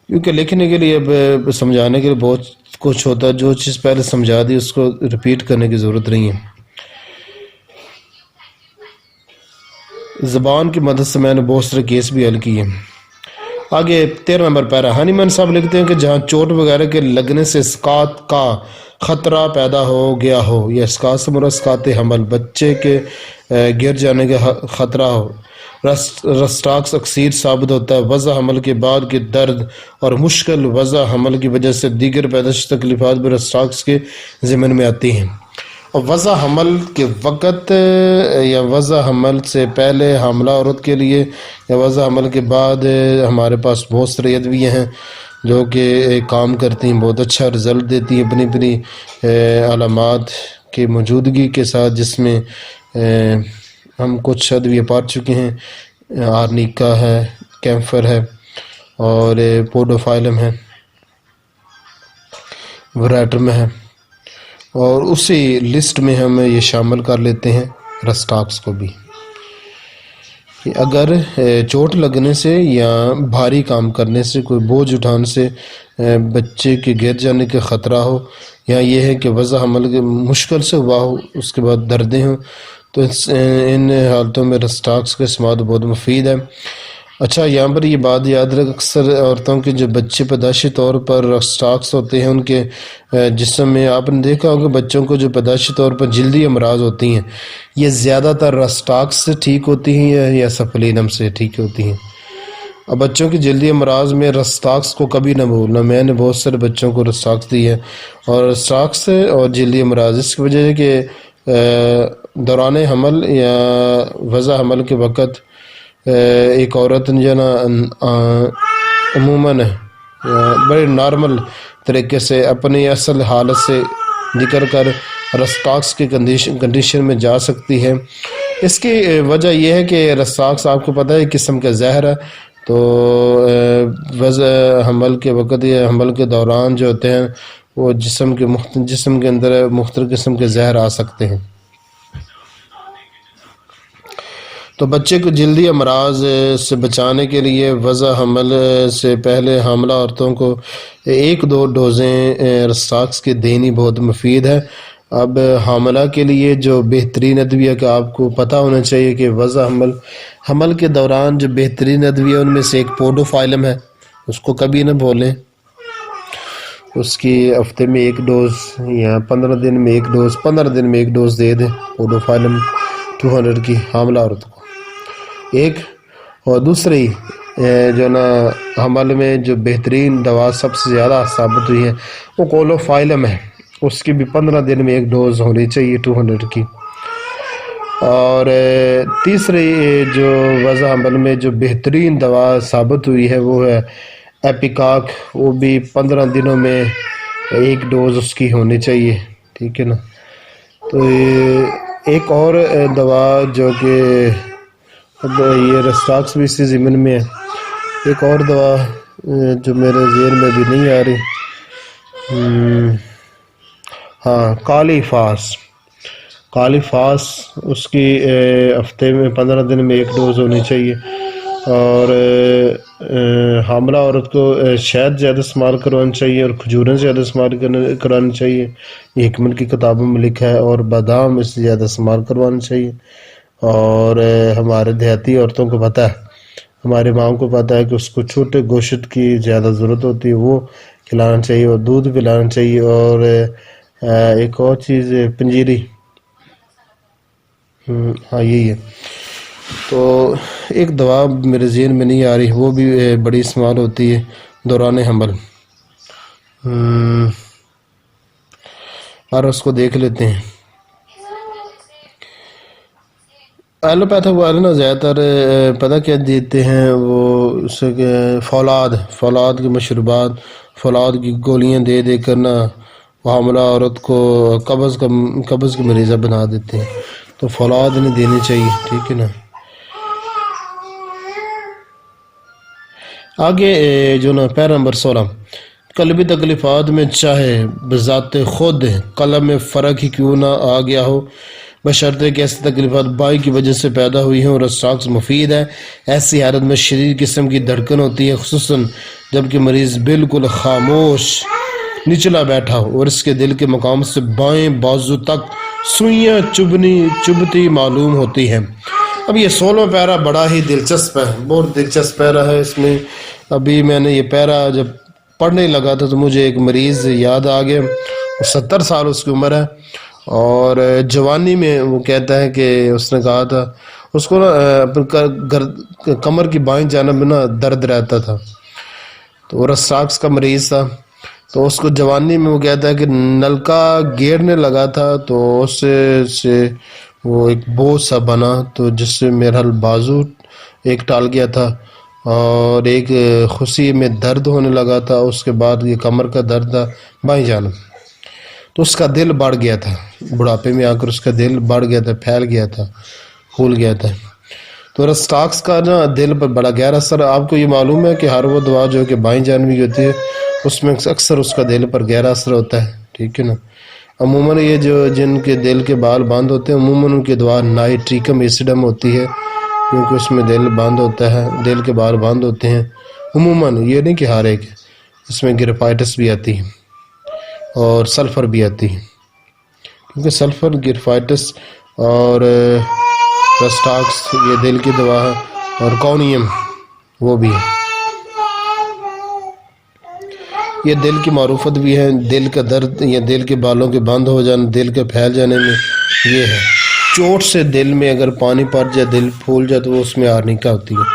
کیونکہ لکھنے کے لیے اب سمجھانے کے لیے بہت کچھ ہوتا ہے، جو چیز پہلے سمجھا دی اس کو ریپیٹ کرنے کی ضرورت نہیں ہے۔ زبان کی مدد سے میں نے بہت سارے کیس بھی حل کیے۔ آگے 13 نمبر پیرا، ہنی مین صاحب لکھتے ہیں کہ جہاں چوٹ وغیرہ کے لگنے سے اسقاط کا خطرہ پیدا ہو گیا ہو، یا اسقاط سے مراد اسقاط حمل، بچے کے گر جانے کا خطرہ ہو، رسٹاکس اکثیر ثابت ہوتا ہے وضع حمل کے بعد کے درد اور مشکل وضع حمل کی وجہ سے دیگر پیدائشی تکلیفات بھی رسٹاکس کے ضمن میں آتی ہیں۔ اور وضع حمل کے وقت یا وضع حمل سے پہلے حاملہ عورت کے لیے یا وضع حمل کے بعد ہمارے پاس بہت ساری ادویہ ہیں جو کہ کام کرتی ہیں، بہت اچھا رزلٹ دیتی ہیں اپنی اپنی علامات کی موجودگی کے ساتھ، جس میں ہم کچھ ادویہ پڑھ چکے ہیں، آرنیکا ہے، کیمفر ہے، اور پوڈوفائلم ہے، وریٹرم ہے، اور اسی لسٹ میں ہم یہ شامل کر لیتے ہیں رسٹاکس کو بھی، کہ اگر چوٹ لگنے سے یا بھاری کام کرنے سے، کوئی بوجھ اٹھانے سے بچے کے گر جانے کا خطرہ ہو، یا یہ ہے کہ وضع حمل کے مشکل سے ہوا ہو، اس کے بعد دردیں ہوں، تو ان حالتوں میں رسٹاکس کا استعمال بہت مفید ہے۔ اچھا، یہاں پر یہ بات یاد رکھ، اکثر عورتوں کے جو بچے پیدائشی طور پر رسٹاکس ہوتے ہیں، ان کے جسم میں آپ نے دیکھا ہوگا بچوں کو جو پیدائشی طور پر جلدی امراض ہوتی ہیں، یہ زیادہ تر رسٹاکس سے ٹھیک ہوتی ہیں یا سفلینم سے ٹھیک ہوتی ہیں۔ اب بچوں کی جلدی امراض میں رسٹاکس کو کبھی نہ بھولنا، میں نے بہت سارے بچوں کو رسٹاکس دی ہے، اور رسٹاکس اور جلدی امراض اس کی وجہ ہے کہ دوران حمل یا وضع حمل کے وقت ایک عورت جو نا عموماً بڑے نارمل طریقے سے اپنی اصل حالت سے نکل کر رسٹاکس کی کنڈیشن میں جا سکتی ہے۔ اس کی وجہ یہ ہے کہ رسٹاکس آپ کو پتہ ہے قسم کا زہر ہے، تو وضع حمل کے وقت یا حمل کے دوران جو ہوتے ہیں وہ جسم کے اندر مختلف قسم کے زہر آ سکتے ہیں۔ تو بچے کو جلدی امراض سے بچانے کے لیے وضع حمل سے پہلے حاملہ عورتوں کو 1-2 ڈوزیں رسٹاکس کی دینی بہت مفید ہے۔ اب حاملہ کے لیے جو بہترین ادویہ کا آپ کو پتہ ہونا چاہیے کہ وضع حمل کے دوران جو بہترین ادویہ ان میں سے ایک پوڈوفائلم ہے، اس کو کبھی نہ بھولیں، اس کی ہفتے میں 1 ڈوز یا 15 دن میں 1 ڈوز، 15 دن میں 1 ڈوز دے دیں پوڈوفائلم 200 کی حاملہ عورت کو ایک۔ اور دوسری جو نا حمل میں جو بہترین دوا سب سے زیادہ ثابت ہوئی ہے وہ کولوفائلم ہے، اس کی بھی 15 دن میں 1 ڈوز ہونی چاہیے 200 کی۔ اور تیسری جو وضع حمل میں جو بہترین دوا ثابت ہوئی ہے وہ ہے ایپیکاک، وہ بھی 15 دنوں میں 1 ڈوز اس کی ہونی چاہیے، ٹھیک ہے نا۔ تو ایک اور دوا جو کہ اب یہ رسٹاکس بھی اسی ضمن میں ہے، ایک اور دوا جو میرے ذہن میں بھی نہیں آ رہی، ہاں کالیفاس، اس کی ہفتے میں 15 دن میں 1 ڈوز ہونی چاہیے۔ اور حاملہ عورت کو شہد زیادہ استعمال کروانی چاہیے اور کھجوریں زیادہ استعمال کرانی چاہیے، یہ حکمت کی کتابوں میں لکھا ہے، اور بادام اس سے زیادہ استعمال کروانا چاہیے۔ اور ہمارے دیہاتی عورتوں کو پتہ ہے، ہمارے ماؤں کو پتہ ہے کہ اس کو چھوٹے گوشت کی زیادہ ضرورت ہوتی ہے، وہ کھلانا چاہیے، اور دودھ پلانا چاہیے، اور ایک اور چیز پنجیری، ہاں یہی ہے۔ تو ایک دوا میرے ذہن میں نہیں آ رہی، وہ بھی بڑی استعمال ہوتی ہے دوران حمل، اور اس کو دیکھ لیتے ہیں۔ ایلوپیتھک والے نا زیادہ تر پتہ کیا دیتے ہیں، وہ اسے کہ فولاد کے مشروبات، فولاد کی گولیاں دے کر نا حاملہ عورت کو قبض کی مریضہ بنا دیتے ہیں، تو فولاد نہیں دینی چاہیے، ٹھیک ہے نا۔ آگے جو نا پیرا نمبر 16، قلبی تکلیفات میں چاہے بذات خود قلم میں فرق ہی کیوں نہ آ گیا ہو، بشرطے کہ ایسی تکلیفات بائی کی وجہ سے پیدا ہوئی ہیں اور اسٹاکس مفید ہے، ایسی حالت میں شدید قسم کی دھڑکن ہوتی ہے، خصوصاً جبکہ مریض بالکل خاموش نچلا بیٹھا ہو اور اس کے دل کے مقام سے بائیں بازو تک سوئیاں چبھتی معلوم ہوتی ہیں۔ اب یہ 16واں پیرا بڑا ہی دلچسپ ہے، بہت دلچسپ پیرا ہے۔ اس میں ابھی میں نے یہ پیرا جب پڑھنے لگا تھا تو مجھے ایک مریض یاد آ گیا، 70 سال اس کی عمر ہے، اور جوانی میں وہ کہتا ہے کہ اس نے کہا تھا اس کو نا کمر کی بائیں جانب نا درد رہتا تھا، تو وہ رسٹاکس کا مریض تھا، تو اس کو جوانی میں وہ کہتا ہے کہ نلکا گیرنے لگا تھا تو اس سے وہ ایک بوجھ سا بنا، تو جس سے میرا بازو ایک ٹال گیا تھا اور ایک خصی میں درد ہونے لگا تھا، اس کے بعد یہ کمر کا درد تھا بائیں جانب، تو اس کا دل بڑھ گیا تھا، بڑھاپے میں آ کر اس کا دل بڑھ گیا تھا، پھیل گیا تھا، پھول گیا تھا۔ تو رسٹاکس کا نا دل پر بڑا گہرا اثر، آپ کو یہ معلوم ہے کہ ہر وہ دوا جو کہ بائیں جانبی کی ہوتی ہے اس میں اکثر اس کا دل پر گہرا اثر ہوتا ہے، ٹھیک ہے نا۔ عموماً یہ جو جن کے دل کے بال بند ہوتے ہیں عموماً ان کی دوا نائٹریکم ایسڈم ہوتی ہے، کیونکہ اس میں دل بند ہوتا ہے، دل کے بال بند ہوتے ہیں عموماً، یہ نہیں کہ ہر ایک، اس میں گریفائٹس بھی آتی ہے اور سلفر بھی آتی ہے، کیونکہ سلفر گریفائٹس اور رسٹاکس یہ دل کی دوا ہے، اور کونیم وہ بھی ہے، یہ دل کی معروفت بھی ہے۔ دل کا درد یا دل کے بالوں کے بند ہو جانا، دل کے پھیل جانے میں یہ ہے، چوٹ سے دل میں اگر پانی پڑ جائے دل پھول جائے تو وہ اس میں آرنیکا ہوتی ہے۔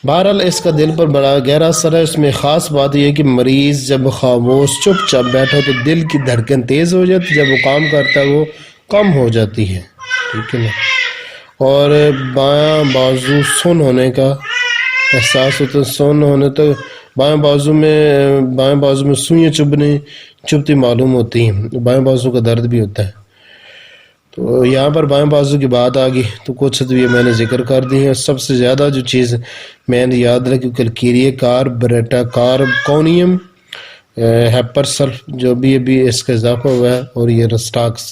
بہرحال اس کا دل پر بڑا گہرا اثر ہے۔ اس میں خاص بات یہ ہے کہ مریض جب خاموش چپ چاپ بیٹھا تو دل کی دھڑکن تیز ہو جاتی، جب وہ کام کرتا ہے وہ کم ہو جاتی ہے، ٹھیک ہے نا، اور بایاں بازو سن ہونے کا احساس ہوتا ہے، سن ہونے تو بائیں بازو میں سوئیاں چبھتی معلوم ہوتی ہیں، بائیں بازو کا درد بھی ہوتا ہے۔ تو یہاں پر بائیں بازو کی بات آ گئی تو کچھ تو یہ میں نے ذکر کر دی ہے۔ سب سے زیادہ جو چیز میں نے یاد رکھی کلکیریے کار بریٹا کار کونیم ہیپر سلف جو بھی ابھی اس کا اضافہ ہوا ہے، اور یہ رسٹاکس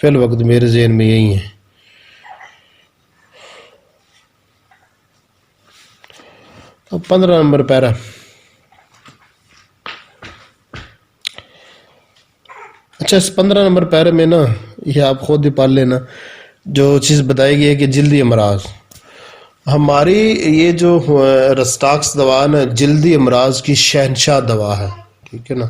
فی الوقت میرے ذہن میں یہی ہیں۔ اب 15 نمبر پیرا، اچھا اس 15 نمبر پیرے میں نا یہ آپ خود ہی پڑھ لینا، جو چیز بتائی گئی ہے کہ جلدی امراض، ہماری یہ جو رسٹاکس دوا نا جلدی امراض کی شہنشاہ دوا ہے، ٹھیک ہے نا۔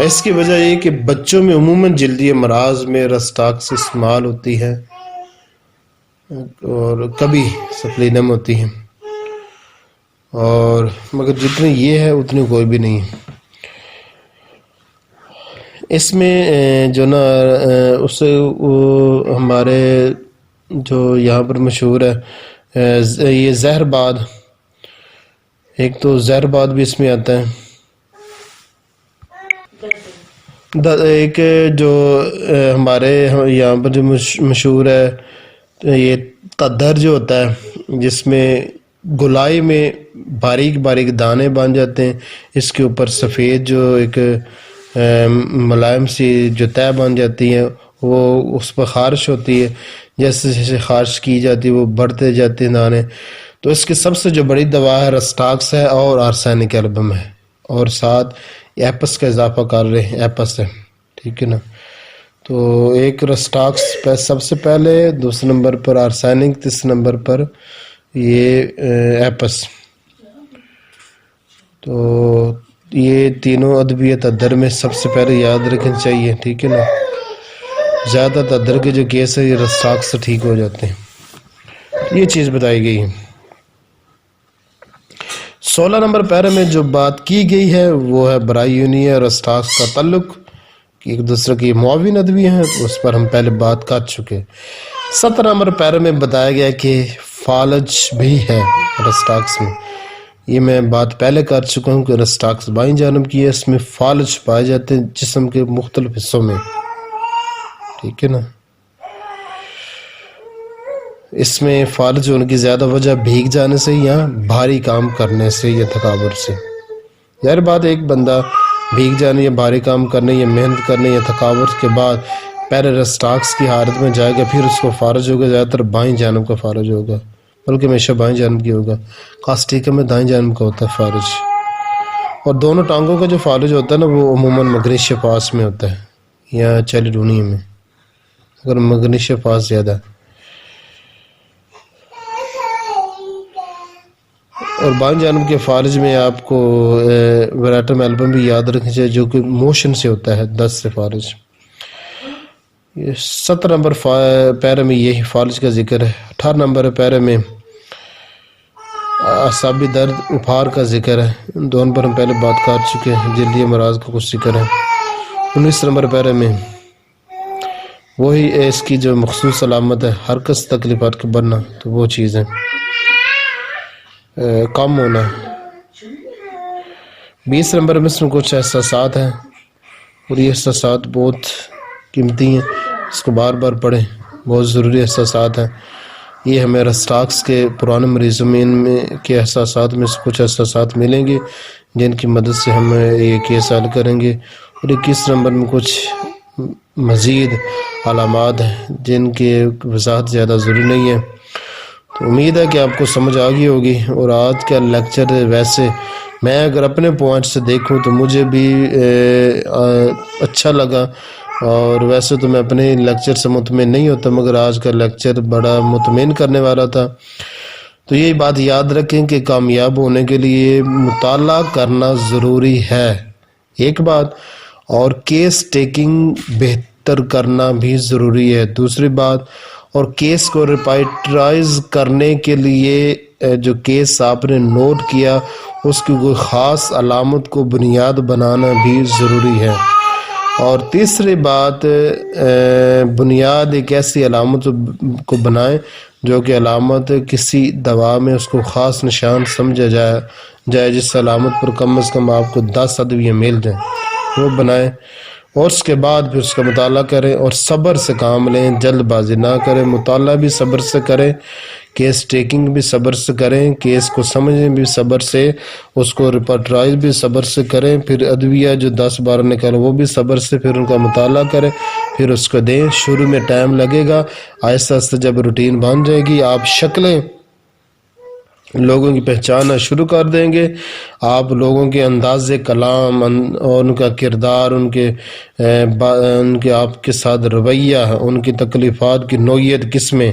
اس کی وجہ یہ کہ بچوں میں عموماً جلدی امراض میں رسٹاکس استعمال ہوتی ہے اور کبھی سپلینم ہوتی ہے، اور مگر جتنی یہ ہے اتنی کوئی بھی نہیں ہے۔ اس میں جو نا اس ہمارے جو یہاں پر مشہور ہے یہ زہر باد، ایک تو زہر باد بھی اس میں آتا ہے، ایک جو ہمارے یہاں پر جو مشہور ہے یہ تدر جو ہوتا ہے، جس میں گلائی میں باریک باریک دانے بن جاتے ہیں، اس کے اوپر سفید جو ایک ملائم سی جو تہ بن جاتی ہے، وہ اس پر خارش ہوتی ہے، جیسے جیسے خارش کی جاتی ہے وہ بڑھتے جاتے ہیں دانے، تو اس کی سب سے جو بڑی دوا ہے رسٹاکس ہے اور آرسینک ایلبم ہے، اور ساتھ ایپس کا اضافہ کر رہے ہیں، ایپس ہے، ٹھیک ہے نا۔ تو ایک رسٹاکس سب سے پہلے، دوسرے نمبر پر آرسینک، تیسرے نمبر پر یہ ایپس، تو یہ تینوں ادویت تدر میں سب سے پہلے یاد رکھنی چاہیے، ٹھیک ہے نا۔ زیادہ تدر کے جو کیس ہے یہ رسٹاکس سے ٹھیک ہو جاتے ہیں، یہ چیز بتائی گئی ہے۔ 16 نمبر پیرے میں جو بات کی گئی ہے وہ ہے برائیونی اور رسٹاکس کا تعلق، کہ ایک دوسرے کی معاون ادویہ ہیں، اس پر ہم پہلے بات کر چکے۔ 17 نمبر پیرے میں بتایا گیا کہ فالج بھی ہے رسٹاکس میں، یہ میں بات پہلے کر چکا ہوں کہ رسٹاکس بائیں جانب کی ہے، اس میں فالج پائے جاتے ہیں جسم کے مختلف حصوں میں، ٹھیک ہے نا۔ اس میں فالج ہونے کی زیادہ وجہ بھیگ جانے سے یا بھاری کام کرنے سے یا تھکاوٹ سے، ظاہر بات ایک بندہ بھیگ جانے یا بھاری کام کرنے یا محنت کرنے یا تھکاوٹ کے بعد پیراسٹاکس کی حالت میں جائے گا، پھر اس کو فارج ہوگا، زیادہ تر بائیں جانب کا فارج ہوگا، بلکہ ہمیشہ بائیں جانب کی ہوگا، خاص ٹیکے میں دائیں جانب کا ہوتا ہے فارج. اور دونوں ٹانگوں کا جو فالج ہوتا ہے نا وہ عموماً مغنیشیہ پاس میں ہوتا ہے یا چیلیڈونیا میں، اگر مغنیشیہ پاس زیادہ ہے. اور بائیں جانب کے فالج میں آپ کو ویراٹم ایلبم بھی یاد رکھنا چاہیے جو کہ موشن سے ہوتا ہے 10 سے فالج. 17 نمبر پیرے میں یہی فالج کا ذکر ہے. 18 نمبر پیرے میں اعصابی درد اپھار کا ذکر ہے، دونوں پر ہم پہلے بات کر چکے ہیں. جلدی امراض کا کچھ ذکر ہے. 19 نمبر پیرے میں وہی اس کی جو مخصوص علامت ہے حرکت سے تکلیفات کا بڑھنا، تو وہ چیز ہے کم ہونا. 20 نمبر میں اس میں کچھ احساسات ہیں اور یہ احساسات بہت قیمتی ہیں، اس کو بار بار پڑھیں، بہت ضروری احساسات ہیں. یہ ہمیں رسٹاکس کے پرانے مریضوں میں ان میں کے احساسات میں سے کچھ احساسات ملیں گے جن کی مدد سے ہم یہ کیس حل کریں گے. اور 21 نمبر میں کچھ مزید علامات ہیں جن کی وضاحت زیادہ ضروری نہیں ہے. تو امید ہے کہ آپ کو سمجھ آ گئی ہوگی. اور آج کا لیکچر ویسے میں اگر اپنے پوائنٹ سے دیکھوں تو مجھے بھی اچھا لگا، اور ویسے تو میں اپنے لیکچر سے مطمئن نہیں ہوتا، مگر آج کا لیکچر بڑا مطمئن کرنے والا تھا. تو یہی بات یاد رکھیں کہ کامیاب ہونے کے لیے مطالعہ کرنا ضروری ہے ایک بات، اور کیس ٹیکنگ بہتر کرنا بھی ضروری ہے دوسری بات، اور کیس کو ریپائٹرائز کرنے کے لیے جو کیس آپ نے نوٹ کیا اس کی کوئی خاص علامت کو بنیاد بنانا بھی ضروری ہے. اور تیسری بات، بنیاد ایک ایسی علامت کو بنائیں جو کہ علامت کسی دوا میں اس کو خاص نشان سمجھا جائے جس علامت پر کم از کم آپ کو 10 ادویہ مل جائیں، وہ بنائیں. اور اس کے بعد پھر اس کا مطالعہ کریں اور صبر سے کام لیں، جلد بازی نہ کریں. مطالعہ بھی صبر سے کریں، کیس ٹیکنگ بھی صبر سے کریں، کیس کو سمجھیں بھی صبر سے، اس کو ریپرٹرائز بھی صبر سے کریں. پھر ادویہ جو 10-12 نکالیں وہ بھی صبر سے، پھر ان کا مطالعہ کریں، پھر اس کو دیں. شروع میں ٹائم لگے گا، آہستہ آہستہ جب روٹین بن جائے گی آپ شکلیں لوگوں کی پہچاننا شروع کر دیں گے. آپ لوگوں کے انداز کلام اور ان کا کردار، ان کے آپ کے ساتھ رویہ، ان کی تکلیفات کی نوعیت قسمیں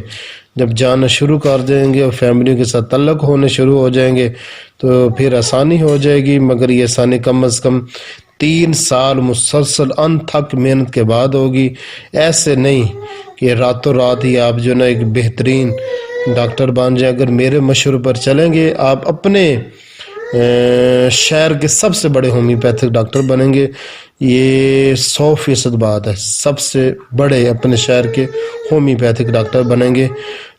جب جاننا شروع کر دیں گے اور فیملی کے ساتھ تعلق ہونے شروع ہو جائیں گے تو پھر آسانی ہو جائے گی. مگر یہ آسانی کم از کم 3 سال مسلسل انتھک محنت کے بعد ہوگی. ایسے نہیں کہ راتوں رات ہی آپ جو نا ایک بہترین ڈاکٹر بن جائیں. اگر میرے مشورے پر چلیں گے آپ اپنے شہر کے سب سے بڑے ہومیوپیتھک ڈاکٹر بنیں گے. یہ 100% بات ہے، سب سے بڑے اپنے شہر کے ہومیوپیتھک ڈاکٹر بنیں گے.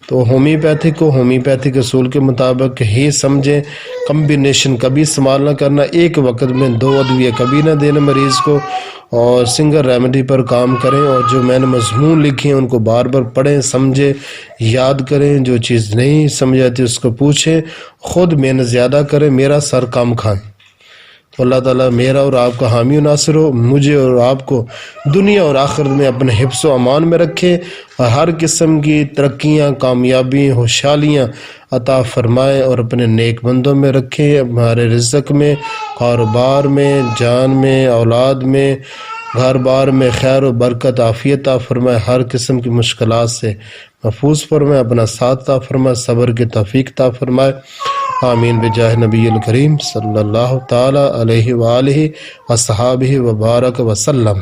تو ہومیوپیتھک کو ہومیوپیتھک اصول کے مطابق ہی سمجھیں. کمبینیشن کبھی استعمال نہ کرنا، ایک وقت میں 2 ادویہ کبھی نہ دینا مریض کو، اور سنگل ریمیڈی پر کام کریں. اور جو میں نے مضمون لکھے ہیں ان کو بار بار پڑھیں، سمجھیں، یاد کریں. جو چیز نہیں سمجھ آتی اس کو پوچھیں، خود محنت زیادہ کریں، میرا سر کم کھائیں. تو اللہ تعالیٰ میرا اور آپ کا حامی و ناصر ہو، مجھے اور آپ کو دنیا اور آخرت میں اپنے حفظ و امان میں رکھے، اور ہر قسم کی ترقیاں، کامیابی، خوشحالیاں عطا فرمائے، اور اپنے نیک بندوں میں رکھے. ہمارے رزق میں، کاروبار میں، جان میں، اولاد میں، گھر بار میں خیر و برکت عافیت عطا فرمائے. ہر قسم کی مشکلات سے محفوظ فرمائے، اپنا ساتھ عطا فرمائے، صبر کی توفیق عطا فرمائے. آمین بجاہ نبی الکریم صلی اللہ تعالی علیہ وآلہ وصحابہ وبارک وسلم.